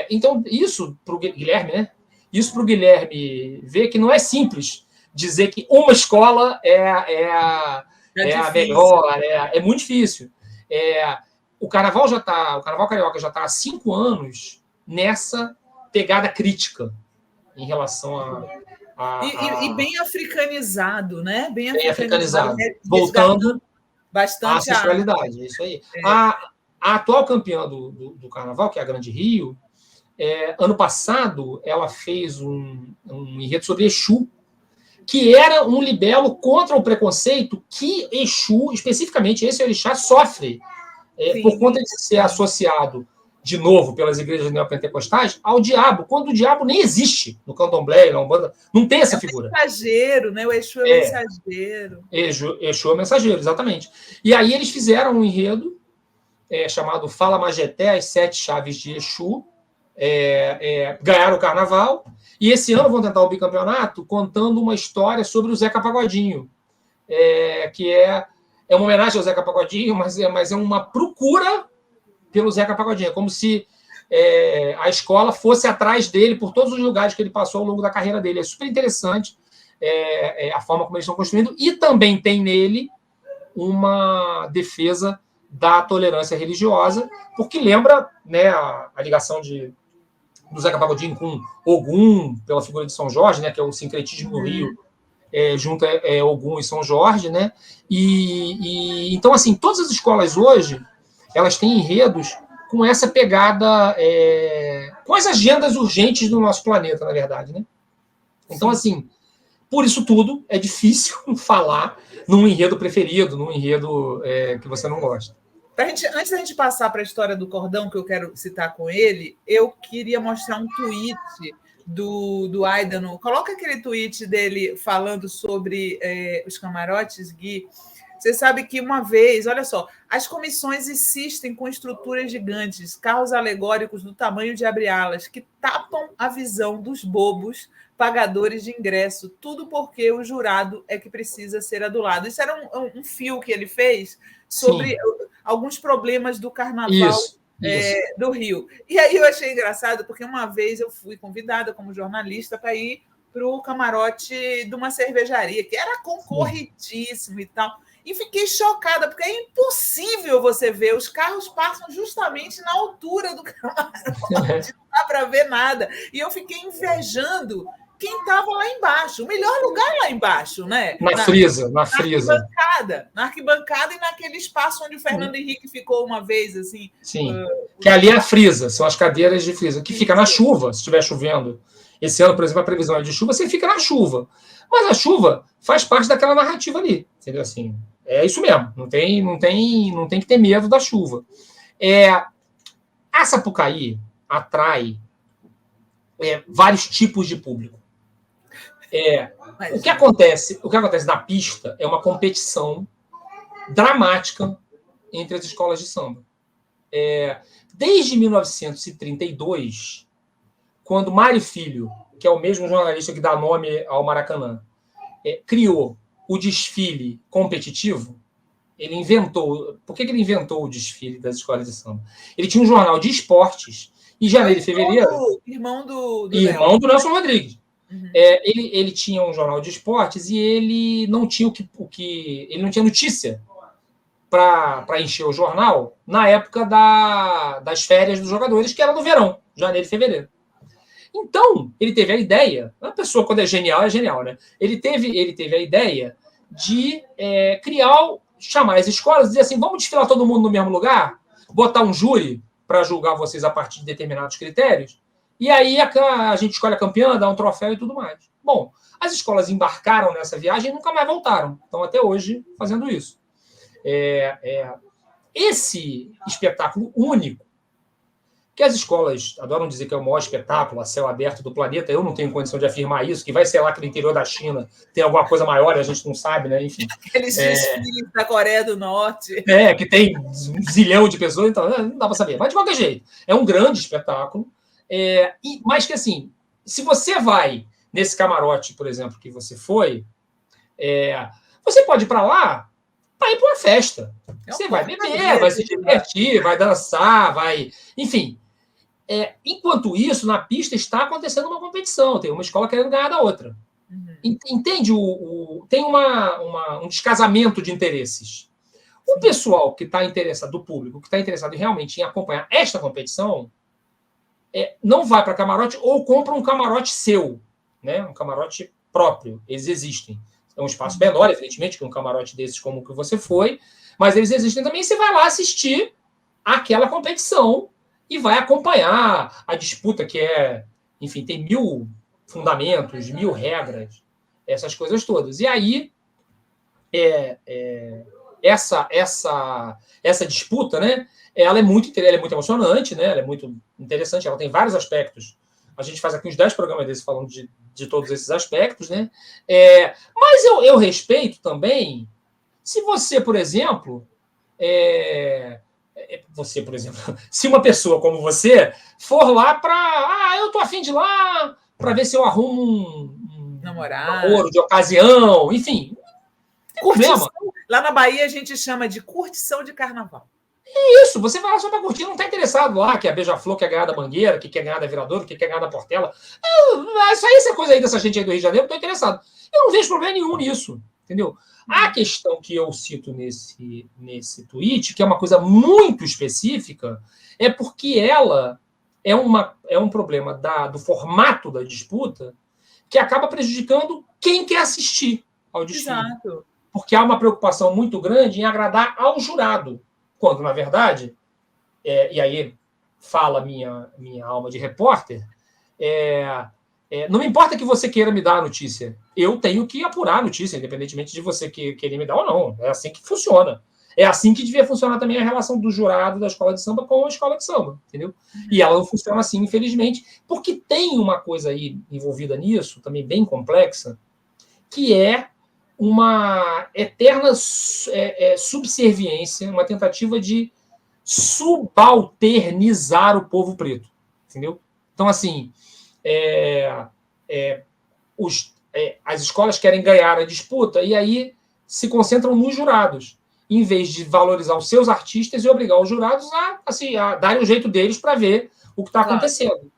Então, isso para o Guilherme, né? Isso para o Guilherme ver que não é simples dizer que uma escola é a melhor, é muito difícil. O Carnaval Carioca já está há 5 anos nessa pegada crítica em relação E bem africanizado, né? Bem africanizado. Voltando bastante à ancestralidade, isso aí. A atual campeã do Carnaval, que é a Grande Rio, ano passado ela fez um enredo sobre Exu, que era um libelo contra o preconceito que Exu, especificamente esse orixá, sofre por conta de ser associado de novo pelas igrejas neopentecostais, ao diabo, quando o diabo nem existe no candomblé, na Umbanda, não tem essa figura. É o mensageiro, né? O Exu é mensageiro. Exu é mensageiro, exatamente. E aí eles fizeram um enredo chamado Fala Majeté, as 7 chaves de Exu, ganharam o carnaval, e esse ano vão tentar o bicampeonato contando uma história sobre o Zeca Pagodinho, que é uma homenagem ao Zeca Pagodinho, mas é uma procura pelo Zeca Pagodinho. É como se a escola fosse atrás dele por todos os lugares que ele passou ao longo da carreira dele. É super interessante a forma como eles estão construindo, e também tem nele uma defesa da tolerância religiosa, porque lembra, né, a ligação do Zeca Pagodinho com Ogum, pela figura de São Jorge, né, que é o sincretismo no Rio, junto Ogum e São Jorge, né? Então, assim, todas as escolas hoje, elas têm enredos com essa pegada, com as agendas urgentes do nosso planeta, na verdade, né? Então, assim, por isso tudo, é difícil falar num enredo preferido, num enredo que você não gosta. Antes da gente passar para a história do cordão, que eu quero citar com ele, eu queria mostrar um tweet do Aidano. Coloca aquele tweet dele falando sobre os camarotes, Gui. Você sabe que uma vez, olha só, as comissões insistem com estruturas gigantes, carros alegóricos do tamanho de abre-alas, que tapam a visão dos bobos pagadores de ingresso, tudo porque o jurado é que precisa ser adulado. Isso era um fio que ele fez sobre alguns problemas do carnaval do Rio. E aí eu achei engraçado, porque uma vez eu fui convidada como jornalista para ir para o camarote de uma cervejaria, que era concorridíssimo e tal. E fiquei chocada, porque é impossível você ver. Os carros passam justamente na altura do camarote, não dá para ver nada. E eu fiquei invejando quem estava lá embaixo. O melhor lugar lá embaixo, né? Na frisa. Na arquibancada e naquele espaço onde o Fernando Henrique ficou uma vez, assim. Sim, que ali é a frisa, são as cadeiras de frisa, que fica na chuva, se estiver chovendo. Esse ano, por exemplo, a previsão é de chuva, você fica na chuva. Mas a chuva faz parte daquela narrativa ali, entendeu? Assim, é isso mesmo, não tem que ter medo da chuva. A Sapucaí atrai vários tipos de público. O que acontece na pista é uma competição dramática entre as escolas de samba. Desde 1932, quando Mário Filho, que é o mesmo jornalista que dá nome ao Maracanã, criou o desfile competitivo, ele inventou... Por que ele inventou o desfile das escolas de samba? Ele tinha um jornal de esportes, em janeiro e fevereiro... Irmão do Nelson Rodrigues. Uhum. Ele tinha um jornal de esportes e ele não tinha ele não tinha notícia para encher o jornal na época das férias dos jogadores, que era no verão, janeiro e fevereiro. Então, ele teve a ideia, a pessoa quando é genial, né? Ele teve a ideia de chamar as escolas e dizer assim, vamos desfilar todo mundo no mesmo lugar, botar um júri para julgar vocês a partir de determinados critérios, e aí a gente escolhe a campeã, dá um troféu e tudo mais. Bom, as escolas embarcaram nessa viagem e nunca mais voltaram. Estão até hoje fazendo isso. Esse espetáculo único, que as escolas adoram dizer que é o maior espetáculo a céu aberto do planeta, eu não tenho condição de afirmar isso, que vai ser lá que no interior da China tem alguma coisa maior, a gente não sabe, né? Enfim. Aqueles desfiles da Coreia do Norte. Que tem um zilhão de pessoas, então não dá para saber. Mas, de qualquer jeito, é um grande espetáculo. Mas que, assim, se você vai nesse camarote, por exemplo, que você foi, você pode ir para lá para ir para uma festa. Você vai beber, vai se divertir, vai dançar, vai... Enfim. Enquanto isso, na pista está acontecendo uma competição. Tem uma escola querendo ganhar da outra. Uhum. Entende? Tem um descasamento de interesses. O pessoal que está interessado, do público, que está interessado realmente em acompanhar esta competição, não vai para camarote ou compra um camarote seu, né? Um camarote próprio. Eles existem. É um espaço menor, evidentemente, que um camarote desses como o que você foi, mas eles existem também. Você vai lá assistir aquela competição e vai acompanhar a disputa que enfim, tem 1000 fundamentos, 1000 regras, essas coisas todas. E aí essa disputa, né, ela é muito emocionante, né, ela é muito interessante, ela tem vários aspectos. A gente faz aqui uns 10 programas desses falando de todos esses aspectos, né? Mas eu respeito também se você, por exemplo, se uma pessoa como você for lá para... eu tô afim de ir lá para ver se eu arrumo um namoro de ocasião, enfim. Não tem problema. Lá na Bahia a gente chama de curtição de carnaval. Isso, você vai lá só para curtir, não está interessado lá, que é a Beija-Flor quer ganhar da Mangueira, que quer ganhar da Viradouro, que quer ganhar da Portela. Isso aí, essa coisa aí dessa gente aí do Rio de Janeiro, não estou interessado. Eu não vejo problema nenhum nisso, entendeu? A questão que eu cito nesse tweet, que é uma coisa muito específica, é porque ela é um problema do formato da disputa que acaba prejudicando quem quer assistir ao desfile. Exato. Porque há uma preocupação muito grande em agradar ao jurado. Quando, na verdade, e aí fala minha alma de repórter, não me importa que você queira me dar a notícia, eu tenho que apurar a notícia, independentemente de você querer me dar ou não. É assim que funciona. É assim que devia funcionar também a relação do jurado da escola de samba com a escola de samba, entendeu? E ela não funciona assim, infelizmente, porque tem uma coisa aí envolvida nisso, também bem complexa, que é uma eterna subserviência, uma tentativa de subalternizar o povo preto, entendeu? Então, assim, as escolas querem ganhar a disputa e aí se concentram nos jurados, em vez de valorizar os seus artistas e obrigar os jurados a darem o jeito deles para ver o que está acontecendo.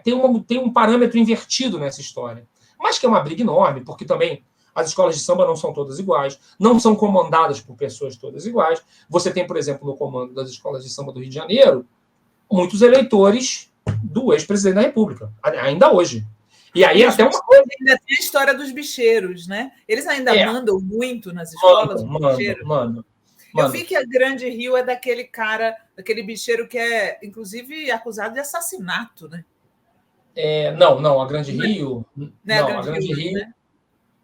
Tem um parâmetro invertido nessa história, mas que é uma briga enorme, porque também as escolas de samba não são todas iguais, não são comandadas por pessoas todas iguais. Você tem, por exemplo, no comando das escolas de samba do Rio de Janeiro, muitos eleitores do ex-presidente da República, ainda hoje. E aí até uma coisa... Ainda tem a história dos bicheiros, né? Eles ainda mandam muito nas escolas. Mandam. Eu vi que a Grande Rio é daquele cara, daquele bicheiro que é, inclusive, acusado de assassinato, né? Não, a Grande Rio... Não, a Grande Rio... Né?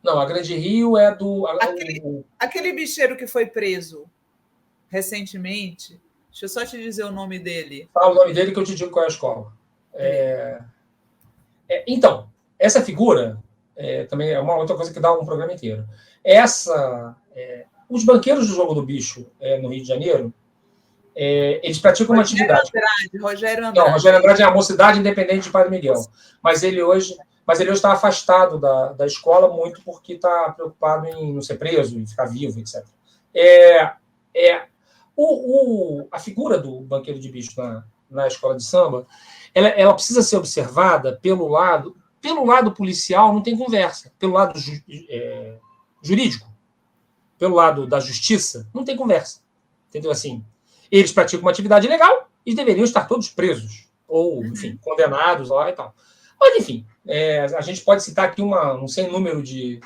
Não, a Grande Rio é do... Aquele bicheiro que foi preso recentemente, deixa eu só te dizer o nome dele. Fala o nome dele que eu te digo qual é a escola. Então, essa figura também é uma outra coisa que dá um programa inteiro. Os banqueiros do Jogo do Bicho no Rio de Janeiro, eles praticam uma atividade... Rogério Andrade. Não, Rogério Andrade é a Mocidade Independente de Padre Miguel. Mas ele hoje está afastado da escola muito porque está preocupado em não ser preso, em ficar vivo, etc. A figura do banqueiro de bicho na escola de samba, ela precisa ser observada pelo lado policial, não tem conversa. Pelo lado jurídico, pelo lado da justiça, não tem conversa. Entendeu? Assim, eles praticam uma atividade ilegal e deveriam estar todos presos, ou, enfim, condenados lá e tal. Mas, enfim, a gente pode citar aqui um sem número de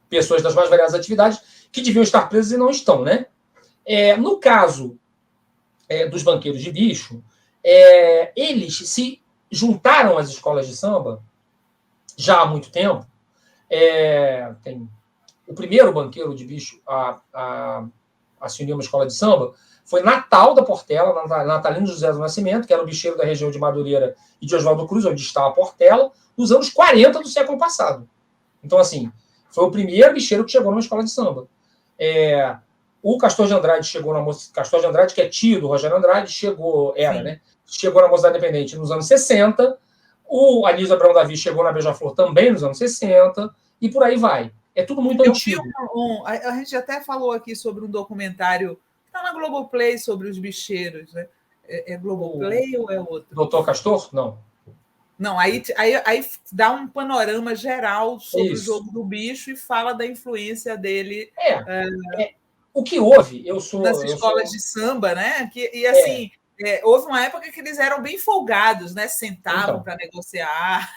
pessoas das mais variadas atividades que deviam estar presas e não estão, né? No caso dos banqueiros de bicho, eles se juntaram às escolas de samba já há muito tempo. O primeiro banqueiro de bicho a se unir a uma escola de samba foi Natal da Portela, Natalino José do Nascimento, que era o bicheiro da região de Madureira e de Oswaldo Cruz, onde está a Portela, nos anos 40 do século passado. Então, assim, foi o primeiro bicheiro que chegou numa escola de samba. O Castor de Andrade chegou Castor de Andrade, que é tio do Rogério Andrade, chegou na Mocidade Independente nos anos 60. O Anísio Abrão Davi chegou na Beija-Flor também nos anos 60, e por aí vai. É tudo muito antigo. A gente até falou aqui sobre um documentário que está na Globoplay sobre os bicheiros, né? É Globoplay ou é outro? Doutor Castor? Não. Não, aí dá um panorama geral sobre o jogo do bicho e fala da influência dele. O que houve, nas escolas de samba, né? Houve uma época que eles eram bem folgados, né? Sentavam para negociar.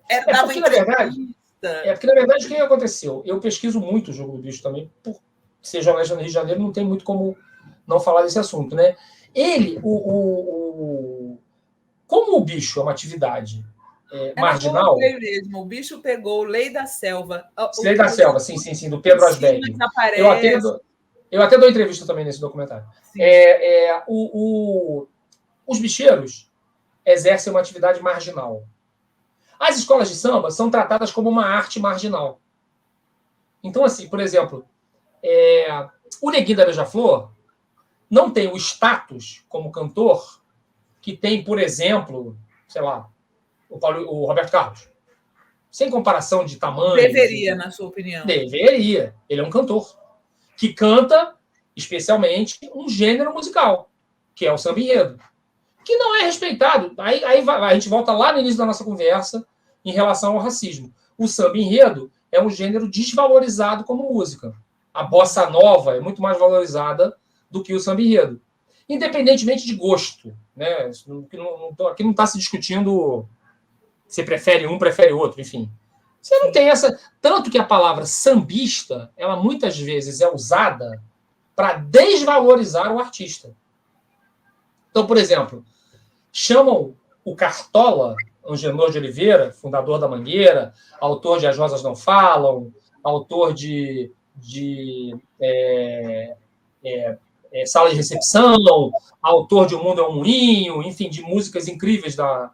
Porque, na verdade, o que aconteceu? Eu pesquiso muito o jogo do bicho também, por ser jornalista no Rio de Janeiro, não tem muito como não falar desse assunto, né? Como o bicho é uma atividade marginal... Mesmo. O bicho pegou Lei da Selva. Lei da Selva, sim, do Pedro Asbeg. Eu até dou entrevista também nesse documentário. Os bicheiros exercem uma atividade marginal. As escolas de samba são tratadas como uma arte marginal. Então, assim, por exemplo, o Neguinho da Beija-Flor não tem o status como cantor que tem, por exemplo, sei lá, o Roberto Carlos. Sem comparação de tamanho. Deveria, na sua opinião. Deveria. Ele é um cantor que canta, especialmente, um gênero musical, que é o samba enredo, que não é respeitado. Aí a gente volta lá no início da nossa conversa em relação ao racismo. O samba enredo é um gênero desvalorizado como música. A bossa nova é muito mais valorizada do que o samba enredo. Independentemente de gosto. Né? Aqui não está se discutindo se prefere um, prefere outro, enfim. Você não tem essa... Tanto que a palavra sambista, ela muitas vezes é usada para desvalorizar o artista. Então, por exemplo, chamam o Cartola, Angenor de Oliveira, fundador da Mangueira, autor de As Rosas Não Falam, autor de Sala de Recepção, autor de O Mundo é um Moinho, enfim, de músicas incríveis da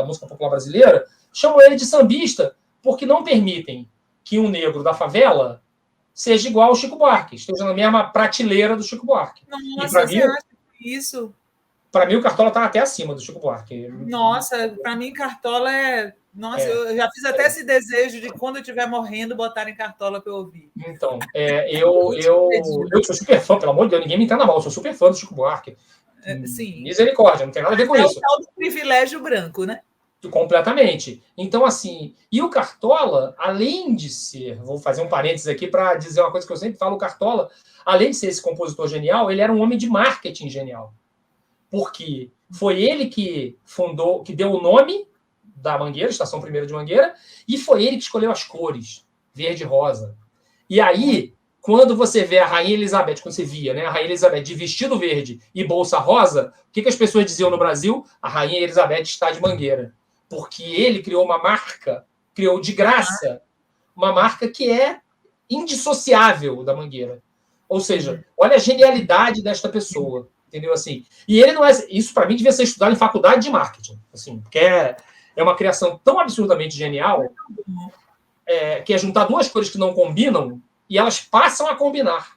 música popular brasileira, chamam ele de sambista porque não permitem que um negro da favela seja igual ao Chico Buarque, esteja na mesma prateleira do Chico Buarque. Nossa, você acha isso? Para mim, o Cartola está até acima do Chico Buarque. Nossa, para mim, Cartola é... Nossa, eu já fiz até esse desejo de, quando eu estiver morrendo, botar em Cartola para eu ouvir. Então, eu sou super fã, pelo amor de Deus, ninguém me entenda mal, eu sou super fã do Chico Buarque. Sim. Misericórdia, não tem nada a ver com isso. É o tal do privilégio branco, né? Completamente. Então, assim, e o Cartola, além de ser, vou fazer um parênteses aqui para dizer uma coisa que eu sempre falo, o Cartola, além de ser esse compositor genial, ele era um homem de marketing genial. Porque foi ele que fundou, que deu o nome da Mangueira, Estação 1ª de Mangueira, e foi ele que escolheu as cores, verde e rosa. E aí, quando você vê a Rainha Elizabeth, quando você via, né, a Rainha Elizabeth de vestido verde e bolsa rosa, o que as pessoas diziam no Brasil? A Rainha Elizabeth está de Mangueira. Porque ele criou uma marca, criou de graça, uma marca que é indissociável da Mangueira. Ou seja, olha a genialidade desta pessoa, entendeu? Assim, e ele não é... Isso, para mim, devia ser estudado em faculdade de marketing, assim, porque é uma criação tão absurdamente genial que é juntar duas cores que não combinam e elas passam a combinar.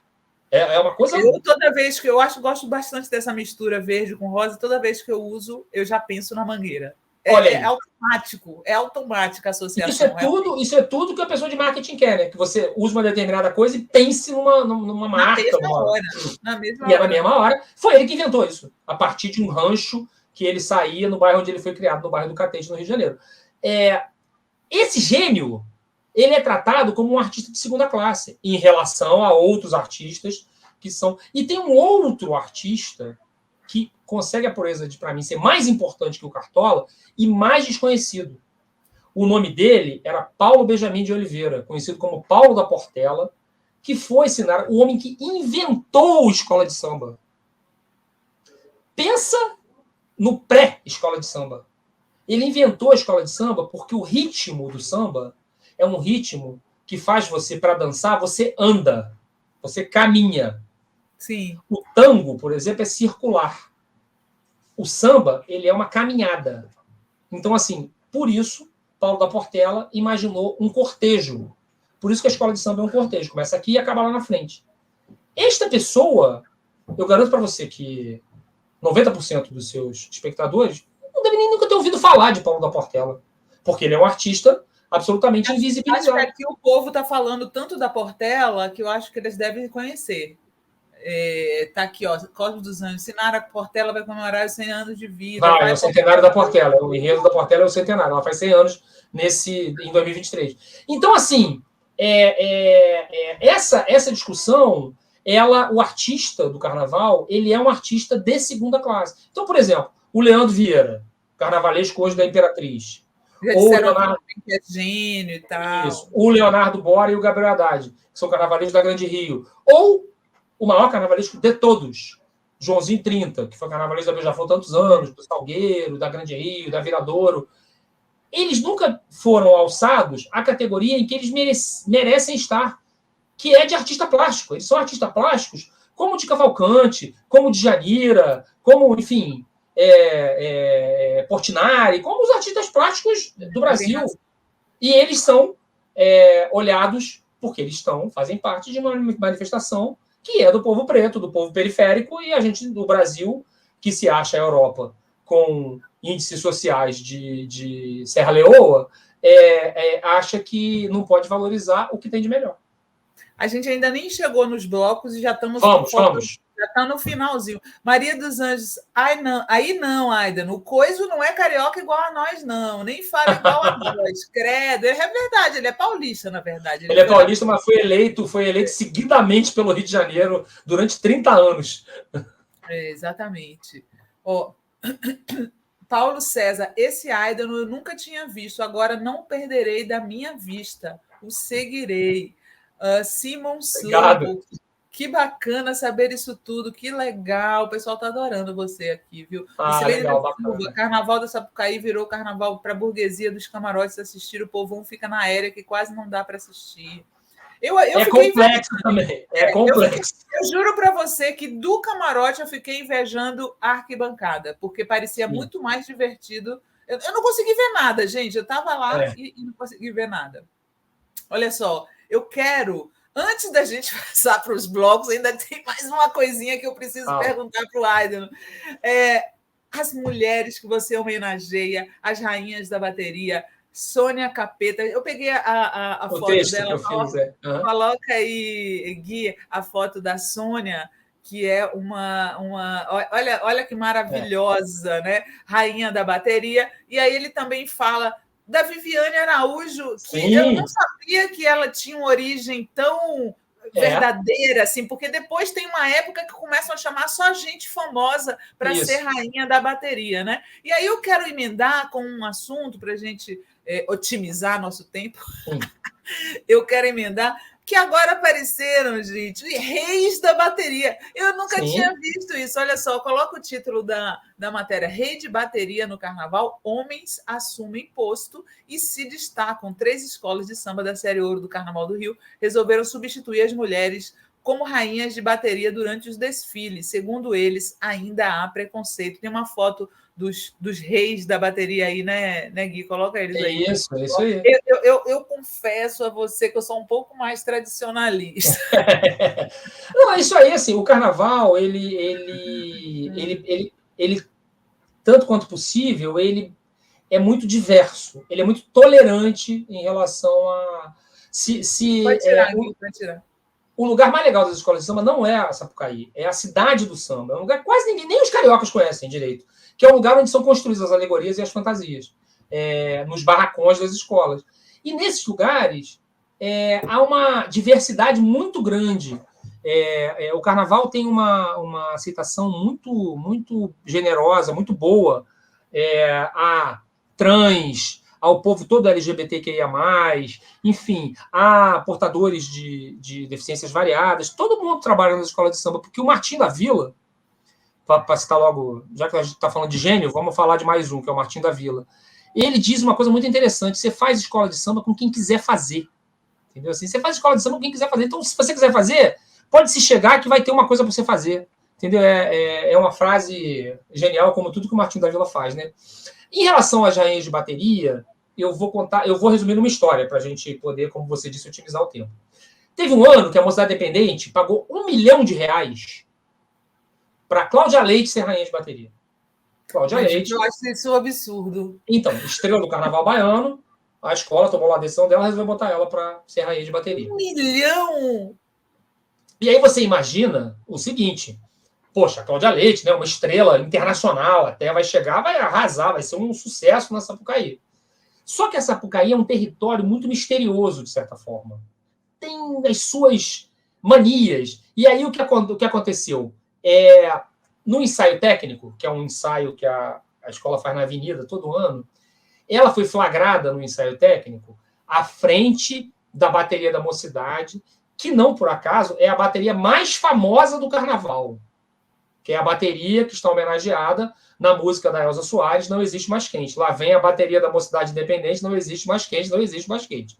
É uma coisa... Toda vez que eu gosto bastante dessa mistura verde com rosa, toda vez que eu uso, eu já penso na Mangueira. É automática a associação. Isso é tudo que a pessoa de marketing quer, né? Que você use uma determinada coisa e pense numa marca. Na mesma hora. Foi ele que inventou isso, a partir de um rancho que ele saía no bairro onde ele foi criado, no bairro do Catete, no Rio de Janeiro. Esse gênio, ele é tratado como um artista de segunda classe, em relação a outros artistas que são... E tem um outro artista que consegue a proeza de, para mim, ser mais importante que o Cartola e mais desconhecido. O nome dele era Paulo Benjamin de Oliveira, conhecido como Paulo da Portela, que foi o homem que inventou a escola de samba. Pensa no pré-escola de samba. Ele inventou a escola de samba porque o ritmo do samba é um ritmo que faz você, para dançar, você anda, você caminha. Sim. O tango, por exemplo, é circular. O samba, ele é uma caminhada. Então, assim, por isso, Paulo da Portela imaginou um cortejo. Por isso que a escola de samba é um cortejo. Começa aqui e acaba lá na frente. Esta pessoa, eu garanto para você que 90% dos seus espectadores não devem nem nunca ter ouvido falar de Paulo da Portela. Porque ele é um artista absolutamente invisibilizado. Acho que aqui o povo está falando tanto da Portela que eu acho que eles devem conhecer. Tá aqui, ó, Cosmos dos Anjos. Sinara Portela vai comemorar os 100 anos de vida. É o centenário da Portela. O enredo da Portela é o centenário. Ela faz 100 anos em 2023. Então, assim, essa discussão, o artista do carnaval, ele é um artista de segunda classe. Então, por exemplo, o Leandro Vieira, carnavalesco hoje da Imperatriz. Já disseram que é gênio e tal. Isso. O Leonardo Bora e o Gabriel Haddad, que são carnavalescos da Grande Rio. Ou o maior carnavalesco de todos, Joãozinho 30, que foi carnavalesco da Beija-Flor tantos anos, do Salgueiro, da Grande Rio, da Viradouro. Eles nunca foram alçados à categoria em que eles merecem estar. que é de artista plástico. Eles são artistas plásticos, como de Cavalcante, como de Janira, como, enfim, Portinari, como os artistas plásticos do Brasil. E eles são olhados porque eles fazem parte de uma manifestação que é do povo preto, do povo periférico, e a gente do Brasil, que se acha a Europa com índices sociais de Serra Leoa, acha que não pode valorizar o que tem de melhor. A gente ainda nem chegou nos blocos e já estamos... Vamos. Já está no finalzinho. Maria dos Anjos, aí não, Aidan, o Coiso não é carioca igual a nós, não, nem fala igual a nós, credo. É verdade, ele é paulista, na verdade. Ele é paulista, mas foi eleito seguidamente pelo Rio de Janeiro durante 30 anos. Exatamente. Paulo César, esse Aidan eu nunca tinha visto, agora não perderei da minha vista, o seguirei. Simon Slumbo, que bacana saber isso tudo, que legal, o pessoal está adorando você aqui, viu? Legal, Carnaval da Sapucaí virou carnaval para a burguesia dos camarotes assistir, o povão fica na aérea que quase não dá para assistir. Eu complexo também, complexo. Eu juro para você que do camarote eu fiquei invejando a arquibancada, porque parecia muito mais divertido. Eu não consegui ver nada, gente, eu estava lá e não consegui ver nada. Olha só, eu quero... Antes da gente passar para os blocos, ainda tem mais uma coisinha que eu preciso perguntar para o Aidan. As mulheres que você homenageia, as rainhas da bateria, Sônia Capeta. Eu peguei a foto dela. Coloca aí, Gui, a foto da Sônia, que é uma olha que maravilhosa, né? Rainha da bateria. E aí ele também fala da Viviane Araújo, que eu não sabia que ela tinha uma origem tão verdadeira, assim, porque depois tem uma época que começam a chamar só gente famosa para ser rainha da bateria, né? E aí eu quero emendar com um assunto para a gente otimizar nosso tempo. Eu quero emendar que agora apareceram, gente, reis da bateria. Eu nunca tinha visto isso. Olha só, coloca o título da matéria. Rei de bateria no carnaval, homens assumem posto e se destacam. 3 escolas de samba da Série Ouro do Carnaval do Rio resolveram substituir as mulheres como rainhas de bateria durante os desfiles. Segundo eles, ainda há preconceito. Tem uma foto dos reis da bateria aí, né, Gui? Coloca eles aí. Isso aí. Eu confesso a você que eu sou um pouco mais tradicionalista. Não, é isso aí, assim, o carnaval, ele tanto quanto possível, ele é muito diverso, ele é muito tolerante em relação a... Pode tirar, Gui, pode tirar. O lugar mais legal das escolas de samba não é a Sapucaí, é a cidade do samba. É um lugar que quase ninguém, nem os cariocas conhecem direito, que é um lugar onde são construídas as alegorias e as fantasias, nos barracões das escolas. E nesses lugares há uma diversidade muito grande. O carnaval tem uma aceitação muito, muito generosa, muito boa a trans, ao povo todo LGBTQIA+, enfim, a portadores de deficiências variadas, todo mundo trabalha nas escolas de samba, porque o Martim da Vila, para citar logo, já que a gente está falando de gênio, vamos falar de mais um, que é o Martim da Vila. Ele diz uma coisa muito interessante: você faz escola de samba com quem quiser fazer. Entendeu? Assim, você faz escola de samba com quem quiser fazer. Então, se você quiser fazer, pode se chegar que vai ter uma coisa para você fazer. Entendeu? É uma frase genial, como tudo que o Martim da Vila faz, né? Em relação às rainhas de bateria, eu vou resumir numa história para a gente poder, como você disse, otimizar o tempo. Teve um ano que a Mocidade Independente pagou R$1 milhão para Cláudia Leite ser rainha de bateria. Cláudia Leite. Eu acho isso um absurdo. Então, estrela do Carnaval Baiano, a escola tomou a decisão dela e resolveu botar ela para ser rainha de bateria. R$1 milhão! E aí você imagina o seguinte: poxa, a Cláudia Leite, né, uma estrela internacional, até vai chegar, vai arrasar, vai ser um sucesso na Sapucaí. Só que a Sapucaí é um território muito misterioso, de certa forma. Tem as suas manias. E aí o que aconteceu? No ensaio técnico, que é um ensaio que a escola faz na Avenida todo ano, ela foi flagrada no ensaio técnico à frente da bateria da Mocidade, que não por acaso é a bateria mais famosa do Carnaval, que é a bateria que está homenageada na música da Elza Soares, Não Existe Mais Quente. Lá vem a bateria da Mocidade Independente, Não Existe Mais Quente, Não Existe Mais Quente.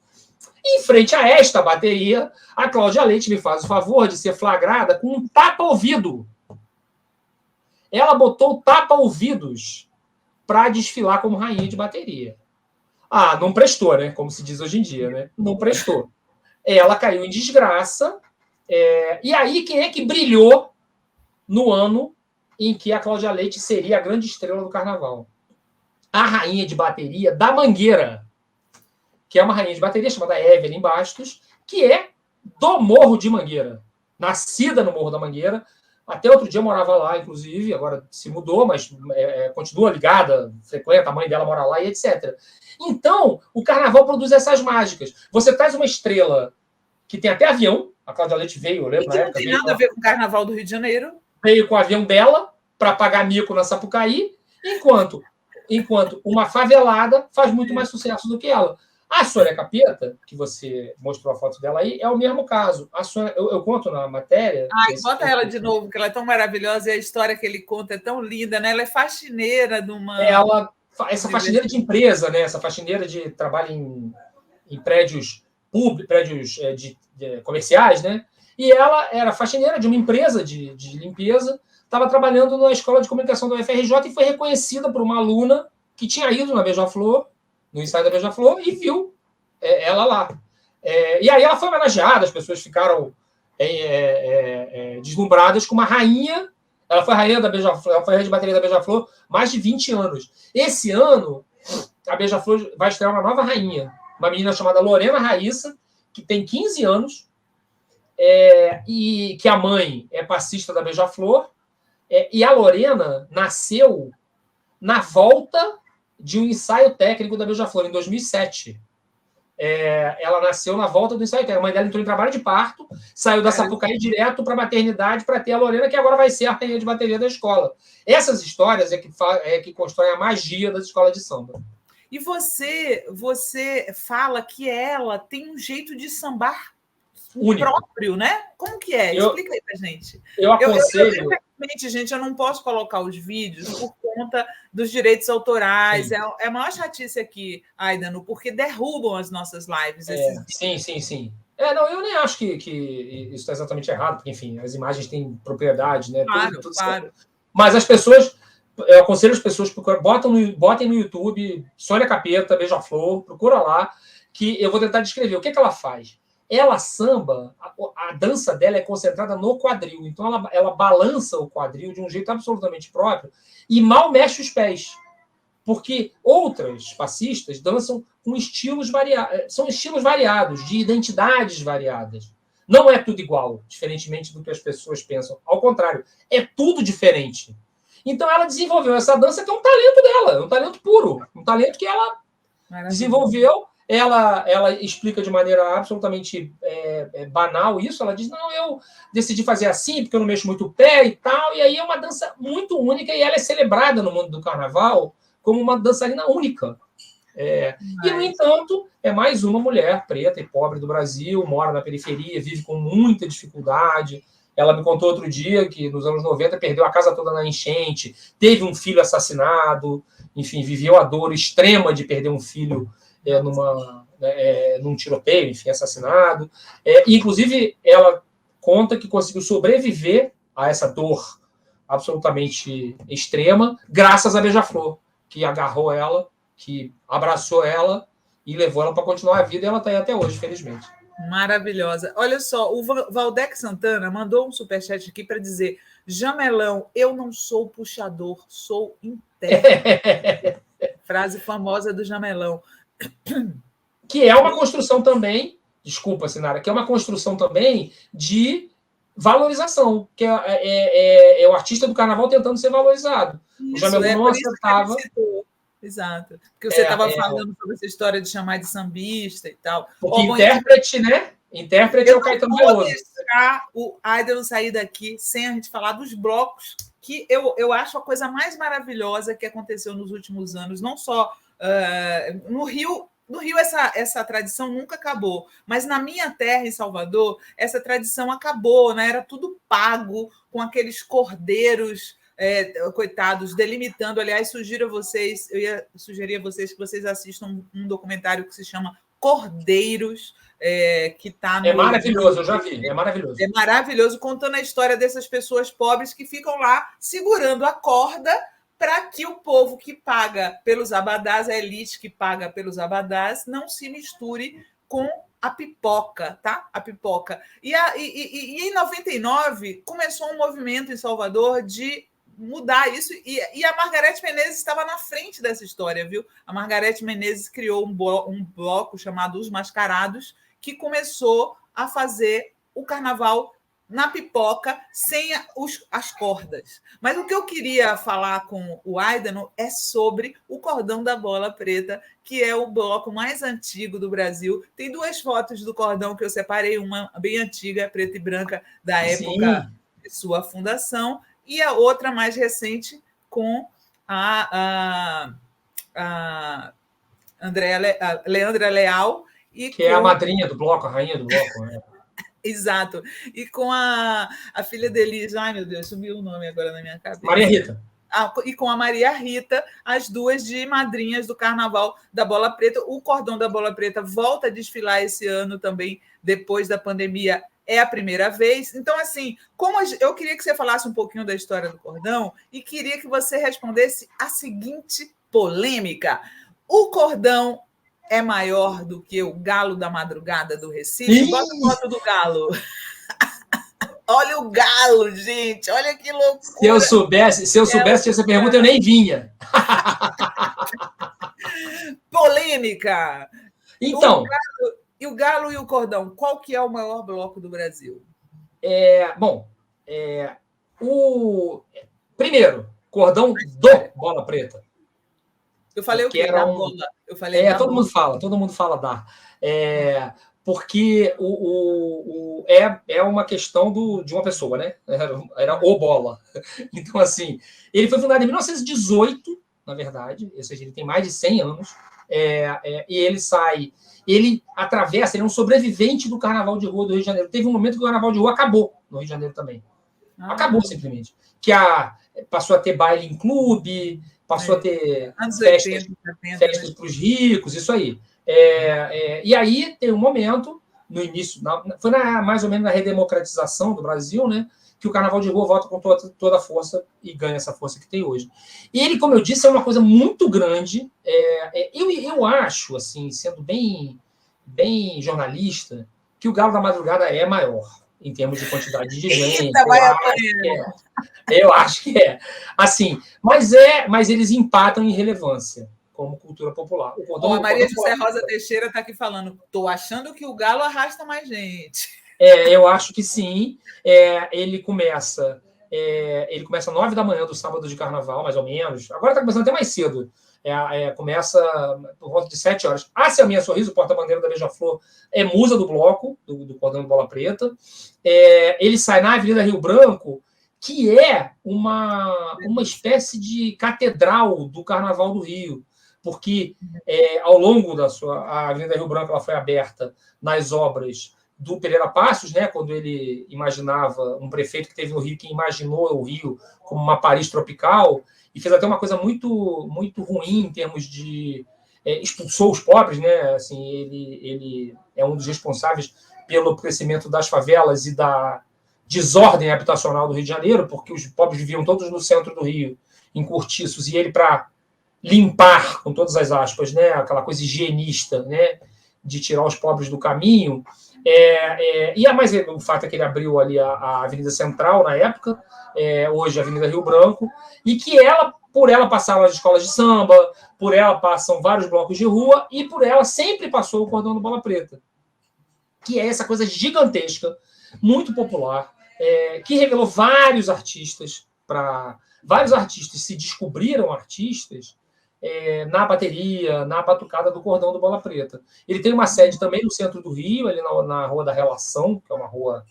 Em frente a esta bateria, a Cláudia Leite me faz o favor de ser flagrada com um tapa-ouvido. Ela botou tapa-ouvidos para desfilar como rainha de bateria. Ah, não prestou, né? Como se diz hoje em dia, né? Não prestou. Ela caiu em desgraça. E aí, quem é que brilhou no ano em que a Cláudia Leite seria a grande estrela do carnaval? A rainha de bateria da Mangueira, que é uma rainha de bateria chamada Evelyn Bastos, que é do Morro de Mangueira. Nascida no Morro da Mangueira. Até outro dia morava lá, inclusive, agora se mudou, mas continua ligada, frequenta, a mãe dela mora lá e etc. Então, o carnaval produz essas mágicas. Você traz uma estrela que tem até avião, a Cláudia Leite veio, eu lembro na época. Não tem nada a ver com o carnaval do Rio de Janeiro. Veio com o avião dela para pagar mico na Sapucaí, enquanto uma favelada faz muito mais sucesso do que ela. A Sônia Capeta, que você mostrou a foto dela aí, é o mesmo caso. A Sônia, eu conto na matéria... Bota ela de novo, porque ela é tão maravilhosa e a história que ele conta é tão linda, né? Ela é faxineira de uma... Essa faxineira de empresa, né? Essa faxineira de trabalho em prédios públicos, prédios comerciais, né? E ela era faxineira de uma empresa de limpeza, estava trabalhando na Escola de Comunicação da UFRJ e foi reconhecida por uma aluna que tinha ido na Beija-Flor, no ensaio da Beija-Flor, e viu ela lá. E aí ela foi homenageada, as pessoas ficaram deslumbradas com uma rainha. Ela foi rainha da Beija-Flor, ela foi rainha de bateria da Beija-Flor mais de 20 anos. Esse ano, a Beija-Flor vai estrear uma nova rainha, uma menina chamada Lorena Raíssa, que tem 15 anos, e que a mãe é passista da Beija-Flor, e a Lorena nasceu na volta de um ensaio técnico da Beija-Flor, em 2007. Ela nasceu na volta do ensaio técnico. A mãe dela entrou em trabalho de parto, saiu da Sapucaí direto para a maternidade para ter a Lorena, que agora vai ser a rainha de bateria da escola. Essas histórias que constroem a magia das escolas de samba. E você fala que ela tem um jeito de sambar único, próprio, né? Como que é? Explica aí pra gente. Eu aconselho... Gente, eu não posso colocar os vídeos por conta dos direitos autorais. Sim. É a maior chatice aqui, Aidano, porque derrubam as nossas lives. Sim. Eu nem acho que isso está exatamente errado, porque, enfim, as imagens têm propriedade, né? Claro. Mas as pessoas... Eu aconselho as pessoas que botem no YouTube Sônia Capeta, Beija-Flor, procura lá, que eu vou tentar descrever. O que ela faz? Ela samba, a dança dela é concentrada no quadril. Então, ela balança o quadril de um jeito absolutamente próprio e mal mexe os pés. Porque outras passistas dançam com estilos variados. São estilos variados, de identidades variadas. Não é tudo igual, diferentemente do que as pessoas pensam. Ao contrário, é tudo diferente. Então, ela desenvolveu essa dança que é um talento dela, um talento puro, um talento que ela desenvolveu. Ela explica de maneira absolutamente banal isso. Ela diz, não, eu decidi fazer assim porque eu não mexo muito o pé e tal. E aí é uma dança muito única e ela é celebrada no mundo do carnaval como uma dançarina única. E, no entanto, é mais uma mulher preta e pobre do Brasil, mora na periferia, vive com muita dificuldade. Ela me contou outro dia que nos anos 90 perdeu a casa toda na enchente, teve um filho assassinado, enfim, viveu a dor extrema de perder um filho num tiroteio, enfim, assassinado. Inclusive, ela conta que conseguiu sobreviver a essa dor absolutamente extrema graças a Beija-Flor, que agarrou ela, que abraçou ela e levou ela para continuar a vida, e ela está aí até hoje, felizmente. Maravilhosa. Olha só, o Valdec Santana mandou um superchat aqui para dizer: Jamelão, eu não sou puxador, sou intérprete. Frase famosa do Jamelão. Que é uma construção também, desculpa, Sinara, que é uma construção também de valorização, que é o artista do carnaval tentando ser valorizado. Isso, o Jamelão não acertava. Exato. Porque você estava falando sobre essa história de chamar de sambista e tal. Porque intérprete, né? Intérprete é o Caetano Veloso. Eu não vou deixar o Aidano sair daqui sem a gente falar dos blocos, que eu acho a coisa mais maravilhosa que aconteceu nos últimos anos, não só no Rio. No Rio, essa tradição nunca acabou, mas na minha terra, em Salvador, essa tradição acabou, né? Era tudo pago, com aqueles cordeiros, coitados, delimitando. Aliás, eu ia sugerir a vocês que vocês assistam um documentário que se chama Cordeiros, que está no... É maravilhoso, eu já vi, é maravilhoso. É maravilhoso, contando a história dessas pessoas pobres que ficam lá segurando a corda para que o povo que paga pelos abadás, a elite que paga pelos abadás, não se misture com a pipoca, tá? A pipoca. E em 99 começou um movimento em Salvador de mudar isso, e a Margareth Menezes estava na frente dessa história, viu? A Margareth Menezes criou um bloco chamado Os Mascarados, que começou a fazer o carnaval na pipoca, sem as cordas. Mas o que eu queria falar com o Aidano é sobre o Cordão da Bola Preta, que é o bloco mais antigo do Brasil. Tem 2 fotos do cordão que eu separei, uma bem antiga, preta e branca, da época de sua fundação, e a outra mais recente com a Leandra Leal. Que é a madrinha do bloco, a rainha do bloco, né? Exato. E com a filha deles, ai meu Deus, sumiu o nome agora na minha cabeça. Maria Rita. E com a Maria Rita, as 2 de madrinhas do Carnaval da Bola Preta. O Cordão da Bola Preta volta a desfilar esse ano também, depois da pandemia, é a primeira vez. Então, assim, eu queria que você falasse um pouquinho da história do cordão e queria que você respondesse a seguinte polêmica. O cordão é maior do que o Galo da Madrugada do Recife? Bota a foto do Galo. Olha o Galo, gente. Olha que loucura. Se eu soubesse essa pergunta, eu nem vinha. Polêmica. Então. O Galo e o Cordão, qual que é o maior bloco do Brasil? Primeiro, Cordão do Bola Preta. Eu falei o quê? Da bola. Eu falei todo mundo fala da. Porque é uma questão de uma pessoa, né? Era o Bola. Então, assim, ele foi fundado em 1918, na verdade, ou seja, ele tem mais de 100 anos, e ele atravessa, ele é um sobrevivente do Carnaval de Rua do Rio de Janeiro. Teve um momento que o Carnaval de Rua acabou no Rio de Janeiro também. Acabou, simplesmente. Que passou a ter baile em clube, passou a ter festas para os ricos, isso aí. E aí tem um momento, no início, foi mais ou menos na redemocratização do Brasil, né, que o Carnaval de Rua volta com toda a força e ganha essa força que tem hoje. E ele, como eu disse, é uma coisa muito grande. Eu acho, assim, sendo bem jornalista, que o Galo da Madrugada é maior em termos de quantidade de gente. Eu acho que é. Assim, mas eles empatam em relevância como cultura popular. A Maria José Rosa Teixeira está aqui falando, estou achando que o Galo arrasta mais gente. Eu acho que sim. Ele começa 9 da manhã do sábado de carnaval, mais ou menos. Agora está começando até mais cedo. Começa por volta de 7 horas. A Selminha Sorriso, porta-bandeira da Beija-Flor, é musa do bloco, do Cordão de Bola Preta. Ele sai na Avenida Rio Branco, que é uma espécie de catedral do Carnaval do Rio, porque ao longo a Avenida Rio Branco ela foi aberta nas obras do Pereira Passos, né, quando ele imaginava, um prefeito que teve no Rio, que imaginou o Rio como uma Paris tropical, e fez até uma coisa muito, muito ruim em termos de... expulsou os pobres, né? Assim, ele é um dos responsáveis pelo crescimento das favelas e da desordem habitacional do Rio de Janeiro, porque os pobres viviam todos no centro do Rio, em cortiços, e ele, para limpar, com todas as aspas, né, aquela coisa higienista, né, de tirar os pobres do caminho, mas o fato é que ele abriu ali a Avenida Central na época, hoje a Avenida Rio Branco, e que por ela passaram as escolas de samba, por ela passam vários blocos de rua, e por ela sempre passou o Cordão do Bola Preta, que é essa coisa gigantesca, muito popular, que revelou vários artistas se descobriram artistas na bateria, na batucada do Cordão do Bola Preta. Ele tem uma sede também no centro do Rio, ali na Rua da Relação, que é uma rua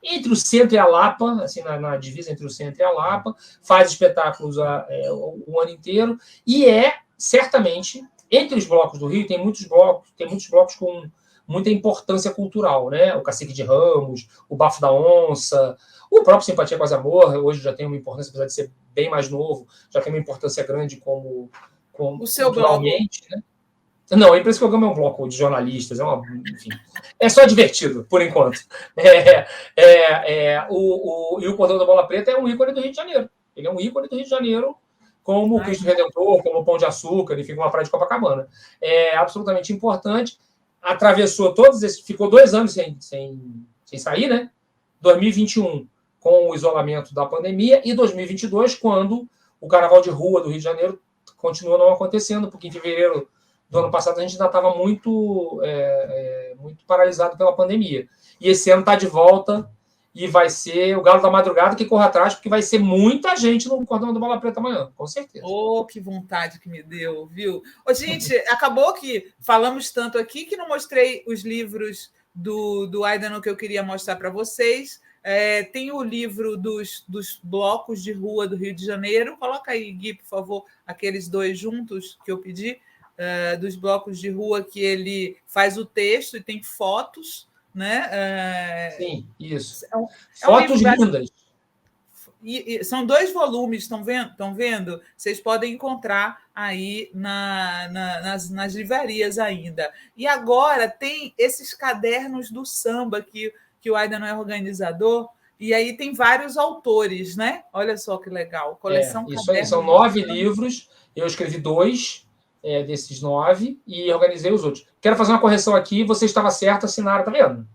entre o centro e a Lapa, assim, na divisa entre o centro e a Lapa, faz espetáculos o ano inteiro, e certamente, entre os blocos do Rio, tem muitos blocos com muita importância cultural, né? O Cacique de Ramos, o Bafo da Onça, o próprio Simpatia Quase Amor, hoje já tem uma importância, apesar de ser bem mais novo, já tem uma importância grande como o seu bloco, né? Não, a Imprensa que Programa é um bloco de jornalistas, enfim, é só divertido, por enquanto. E o Cordão da Bola Preta é um ícone do Rio de Janeiro. Ele é um ícone do Rio de Janeiro, como o Cristo Redentor, como o Pão de Açúcar, ele fica uma praia de Copacabana. É absolutamente importante. Atravessou todos esses... Ficou 2 anos sem sair, né? 2021, com o isolamento da pandemia, e 2022, quando o Carnaval de Rua do Rio de Janeiro continua não acontecendo, porque em fevereiro do ano passado a gente ainda estava muito paralisado pela pandemia. E esse ano está de volta e vai ser o Galo da Madrugada que corre atrás, porque vai ser muita gente no Cordão da Bola Preta amanhã, com certeza. Oh, que vontade que me deu, viu? Ô, gente, acabou que falamos tanto aqui que não mostrei os livros do Aidano que eu queria mostrar para vocês. Tem o livro dos blocos de rua do Rio de Janeiro. Coloca aí, Gui, por favor, aqueles 2 juntos que eu pedi. Dos blocos de rua, que ele faz o texto e tem fotos, né? Sim, isso. Fotos lindas. São 2 volumes, estão vendo? Vocês podem encontrar aí nas livrarias ainda. E agora tem esses cadernos do samba que o Aidano é organizador, e aí tem vários autores, né? Olha só que legal. Coleção isso aí, são 9 livros, eu escrevi 2 desses 9 e organizei os outros. Quero fazer uma correção aqui, você estava certa, Sinara, tá vendo?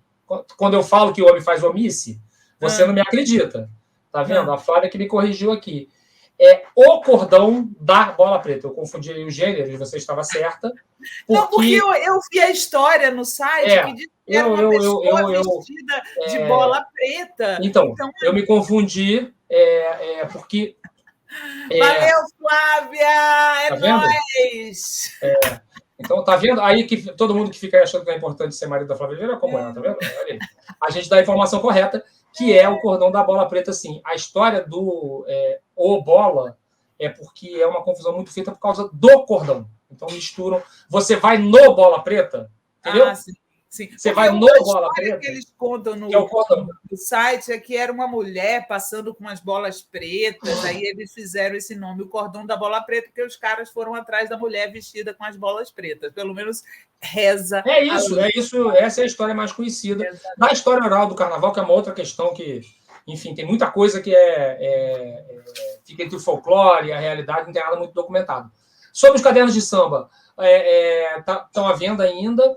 Quando eu falo que o homem faz omisse, você não me acredita. Tá vendo? A Flávia que me corrigiu aqui. É o Cordão da Bola Preta. Eu confundi os gêneros, você estava certa. Não, porque eu vi a história no site que diz que era uma pessoa vestida de bola preta. Então eu me confundi porque... Valeu, Flávia! Tá nóis! Então, tá vendo? Aí que todo mundo que fica achando que é importante ser marido da Flávia Vieira, como ela, tá vendo? Olha aí. A gente dá a informação correta, que é o Cordão da Bola Preta, sim. A história do O Bola é porque é uma confusão muito feita por causa do cordão. Então, misturam. Você vai no Bola Preta, entendeu? Sim. Sim. Você vai no Bola Preta. Que eles contam no site é que era uma mulher passando com umas bolas pretas, aí eles fizeram esse nome, o Cordão da Bola Preta, porque os caras foram atrás da mulher vestida com as bolas pretas. Pelo menos reza. É isso. Essa é a história mais conhecida. Exatamente. Na história oral do Carnaval, que é uma outra questão que, enfim, tem muita coisa que fica entre o folclore e a realidade, não tem nada muito documentado. Sobre os cadernos de samba, estão à venda ainda.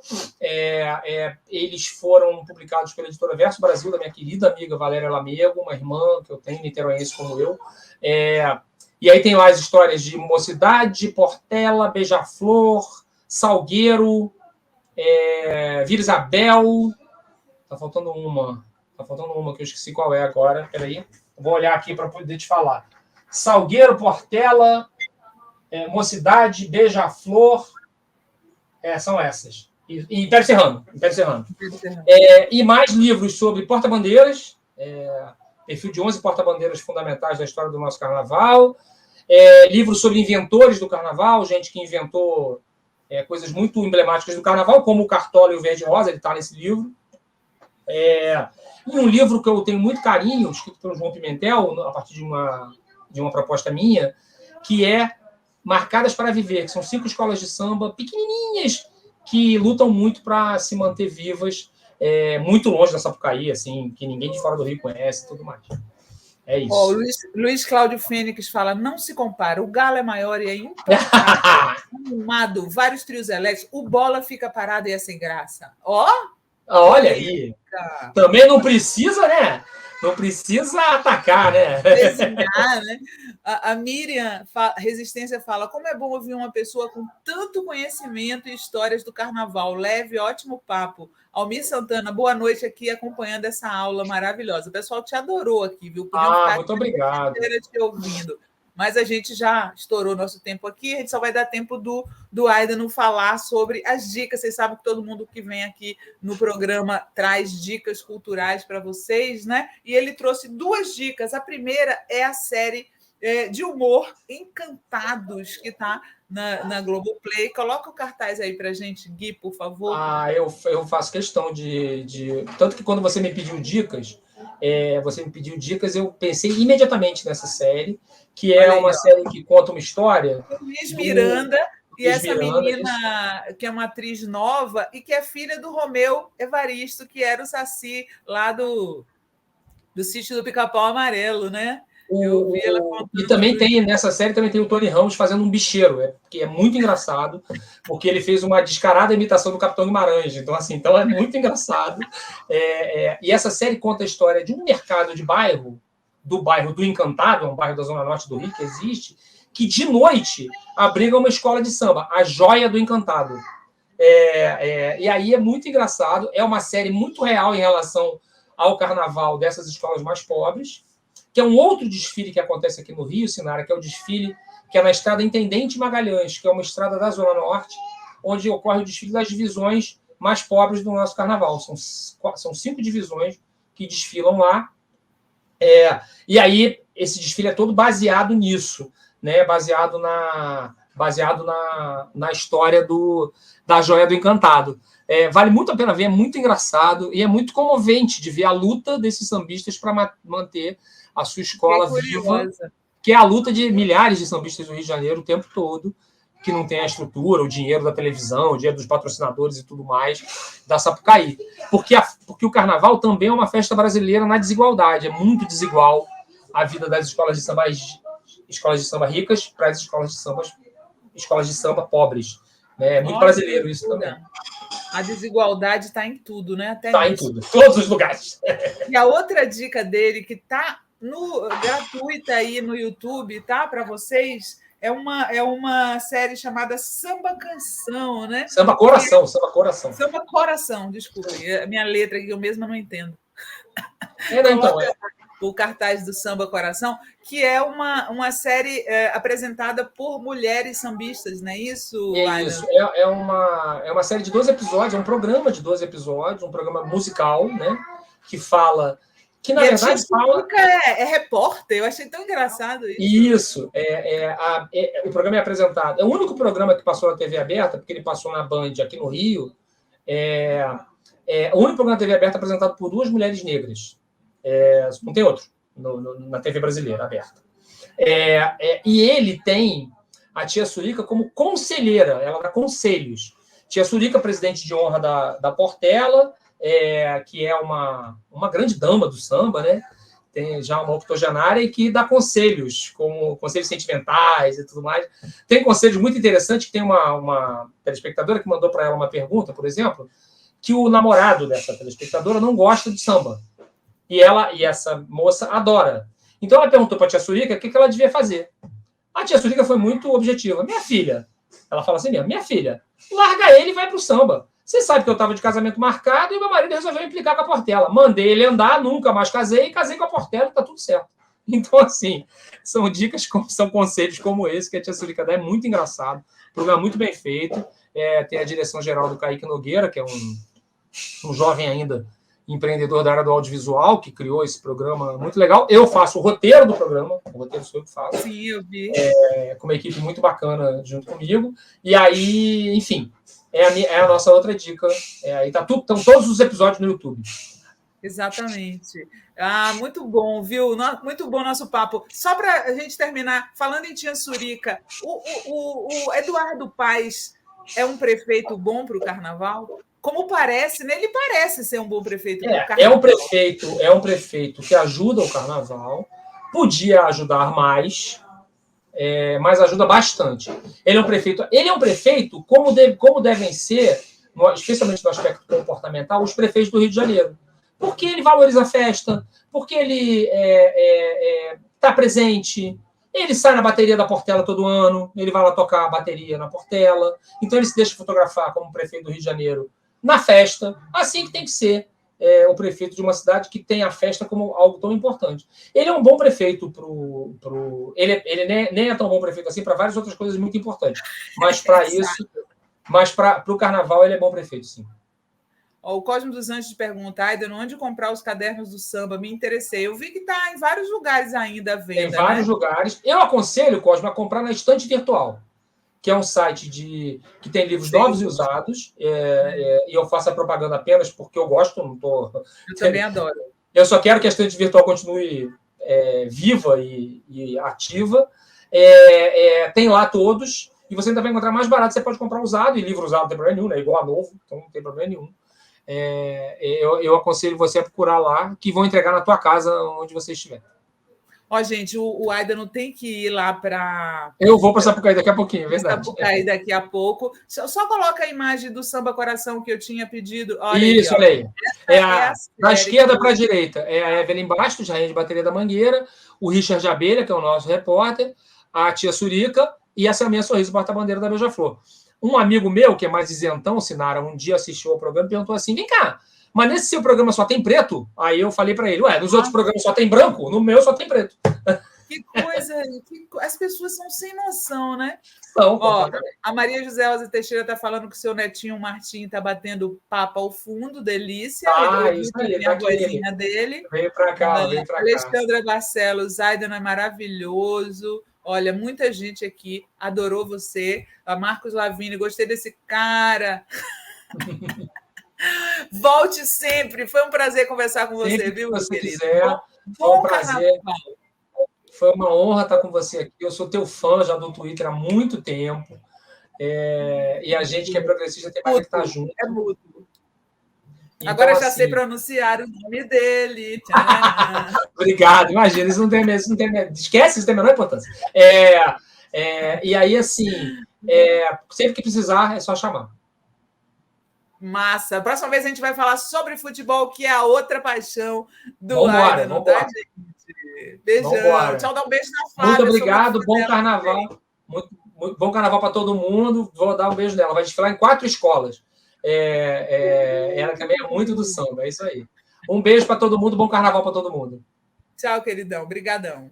Eles foram publicados pela editora Verso Brasil, da minha querida amiga Valéria Lamego, uma irmã que eu tenho, niteroense como eu. E aí tem lá as histórias de Mocidade, Portela, Beija-Flor, Salgueiro, Vila Isabel. Tá faltando uma que eu esqueci qual é agora. Peraí, vou olhar aqui para poder te falar. Salgueiro, Portela... Mocidade, Beija-Flor, são essas. E Império Serrano. E mais livros sobre porta-bandeiras, perfil de 11 porta-bandeiras fundamentais da história do nosso Carnaval, livros sobre inventores do Carnaval, gente que inventou coisas muito emblemáticas do Carnaval, como o Cartola e o Verde Rosa, ele está nesse livro. E um livro que eu tenho muito carinho, escrito pelo João Pimentel, a partir de uma proposta minha, que é Marcadas para Viver, que são 5 escolas de samba pequenininhas que lutam muito para se manter vivas, muito longe da Sapucaí, assim, que ninguém de fora do Rio conhece e tudo mais. É isso. O Luiz Cláudio Fênix fala, não se compara, o Galo é maior e é intocável, animado, vários trios elétricos, o Bola fica parado e é sem graça. Olha aí. Também não precisa, né? Não precisa atacar, né? Desenhar, né? A Miriam Resistência fala, como é bom ouvir uma pessoa com tanto conhecimento e histórias do Carnaval. Leve, ótimo papo. Almir Santana, boa noite aqui acompanhando essa aula maravilhosa. O pessoal te adorou aqui, viu? Muito obrigado. Te ouvindo. Mas a gente já estourou nosso tempo aqui, a gente só vai dar tempo do Aidano falar sobre as dicas. Vocês sabem que todo mundo que vem aqui no programa traz dicas culturais para vocês, né? E ele trouxe 2 dicas. A primeira é a série de humor Encantados, que está na Globoplay. Coloca o cartaz aí para a gente, Gui, por favor. Eu faço questão de... Tanto que quando você me pediu dicas, eu pensei imediatamente nessa série, que é uma série que conta uma história. Luiz Miranda E essa menina, que é uma atriz nova e que é filha do Romeu Evaristo, que era o Saci lá do Sítio do Pica-Pau Amarelo, né? Eu vi ela contando. E também tem, nessa série, também tem o Tony Ramos fazendo um bicheiro, que é muito engraçado, porque ele fez uma descarada imitação do Capitão Guimarães. Então, assim, então é muito engraçado. E essa série conta a história de um mercado de bairro, do bairro do Encantado, é um bairro da Zona Norte do Rio que existe, que de noite abriga uma escola de samba, a Joia do Encantado. E aí é muito engraçado, é uma série muito real em relação ao carnaval dessas escolas mais pobres, que é um outro desfile que acontece aqui no Rio, Sinara, que é o desfile que é na estrada Intendente Magalhães, que é uma estrada da Zona Norte, onde ocorre o desfile das divisões mais pobres do nosso carnaval. São 5 divisões que desfilam lá. E aí esse desfile é todo baseado nisso, né? Baseado na história da Joia do Encantado. Vale muito a pena ver, é muito engraçado e é muito comovente de ver a luta desses sambistas para manter a sua escola viva, que é a luta de milhares de sambistas do Rio de Janeiro o tempo todo, que não tem a estrutura, o dinheiro da televisão, o dinheiro dos patrocinadores e tudo mais da Sapucaí. Porque o carnaval também é uma festa brasileira na desigualdade, é muito desigual a vida das escolas de samba ricas para as escolas de samba pobres. É muito brasileiro isso também. A desigualdade está em tudo, né? Está em tudo, todos os lugares. E a outra dica dele, que está gratuita aí no YouTube, tá? Para vocês, é uma série chamada Samba Canção, né? Samba Coração, Samba Coração. Samba Coração, desculpe. A minha letra que eu mesma não entendo. O cartaz do Samba Coração, que é uma série apresentada por mulheres sambistas, não é isso, Laila? Isso, é uma série de 12 episódios, é um programa de 12 episódios, um programa musical, né? Que fala... Que, na verdade, é repórter, eu achei tão engraçado isso. Isso, o programa é apresentado. É o único programa que passou na TV aberta, porque ele passou na Band aqui no Rio. O único programa na TV aberta apresentado por 2 mulheres negras. Não tem outro na TV brasileira aberta. E ele tem a tia Surica como conselheira, ela dá conselhos. Tia Surica, presidente de honra da Portela, que é uma grande dama do samba, né? Tem já uma octogenária e que dá conselhos, como conselhos sentimentais e tudo mais. Tem conselhos muito interessantes, que tem uma telespectadora que mandou para ela uma pergunta, por exemplo, que o namorado dessa telespectadora não gosta de samba. E essa moça adora. Então ela perguntou para a tia Surica o que ela devia fazer. A tia Surica foi muito objetiva. Minha filha, ela fala assim mesmo, minha filha, larga ele e vai para o samba. Você sabe que eu estava de casamento marcado e meu marido resolveu implicar com a Portela. Mandei ele andar, nunca mais casei, e casei com a Portela e está tudo certo. Então, assim, são dicas, são conselhos como esse que a tia Surica dá. É muito engraçado. O programa é muito bem feito. Tem a direção geral do Kaique Nogueira, que é um jovem ainda empreendedor da área do audiovisual, que criou esse programa muito legal. Eu faço o roteiro do programa, o roteiro sou eu que faço. Sim, eu vi. Com uma equipe muito bacana junto comigo. E aí, enfim, é a nossa outra dica. Aí estão todos os episódios no YouTube. Exatamente. Muito bom, viu? Muito bom nosso papo. Só para a gente terminar, falando em tia Surica, o Eduardo Paes é um prefeito bom para o carnaval? Como parece, né? Ele parece ser um bom prefeito para o carnaval. É um prefeito que ajuda o carnaval, podia ajudar mais, mas ajuda bastante. Ele é um prefeito como devem ser, especialmente no aspecto comportamental, os prefeitos do Rio de Janeiro. Porque ele valoriza a festa, porque ele está presente, ele sai na bateria da Portela todo ano, ele vai lá tocar a bateria na Portela, então ele se deixa fotografar como prefeito do Rio de Janeiro na festa, assim que tem que ser o prefeito de uma cidade que tem a festa como algo tão importante. Ele é um bom prefeito ele nem é tão bom prefeito assim para várias outras coisas muito importantes, mas para o carnaval ele é bom prefeito, sim. O Cosmo dos Anjos pergunta, Aidan, onde comprar os cadernos do samba? Me interessei. Eu vi que está em vários lugares ainda à venda. Em vários lugares. Eu aconselho, Cosmo, a comprar na Estante Virtual, que é um site que tem livros novos e usados, e eu faço a propaganda apenas porque eu gosto, não tô... Eu também adoro. Eu só quero que a Estante Virtual continue viva e ativa. Tem lá todos. e você ainda vai encontrar mais barato. Você pode comprar usado, e livro usado não tem problema nenhum, né? Igual a novo, então não tem problema nenhum. Eu aconselho você a procurar lá, que vão entregar na tua casa, onde você estiver. Ó, gente, o Aida não tem que ir lá para... Eu vou para Sapucaí daqui a pouquinho, é verdade. Sapucaí daqui a pouco. Só coloca a imagem do Samba Coração que eu tinha pedido. Olha isso, aí, olha aí. Da esquerda para a direita é a Evelyn Bastos, rainha de bateria da Mangueira, o Richard de Abelha, que é o nosso repórter, a tia Surica e a Selminha Sorriso, porta-bandeira da Beija-Flor. Um amigo meu, que é mais isentão, Sinara, um dia assistiu ao programa e perguntou assim, vem cá, mas nesse seu programa só tem preto? Aí eu falei para ele, nos outros programas só tem branco? No meu só tem preto. Que coisa, as pessoas são sem noção, né? Não, ó, a Maria José Alza Teixeira está falando que o seu netinho Martim está batendo papo ao fundo, delícia. Isso aí, tá a vozinha dele. Vem para cá, vem para cá. Alexandra Barcelos, Aidan é maravilhoso. Olha, muita gente aqui adorou você. A Marcos Lavini, gostei desse cara. Volte sempre. Foi um prazer conversar com você, sempre viu, que você querido? quiser. Foi um prazer. Foi uma honra estar com você aqui. Eu sou teu fã já do Twitter há muito tempo. E a gente que é progressista tem mais que estar junto. É mútuo. Então, agora já sei pronunciar o nome dele. Obrigado. Imagina, isso não tem mesmo. Esquece, isso tem a menor importância. E aí, assim, sempre que precisar, é só chamar. Massa. A próxima vez a gente vai falar sobre futebol, que é a outra paixão do Aida, não tá, gente? Beijão. Vambora. Tchau, dá um beijo na Flávia. Muito obrigado, bom carnaval. Muito bom carnaval para todo mundo. Vou dar um beijo nela. Vai desfilar em 4 escolas. Ela também é muito do samba, é isso aí. Um beijo para todo mundo, bom carnaval para todo mundo. Tchau, queridão. Obrigadão.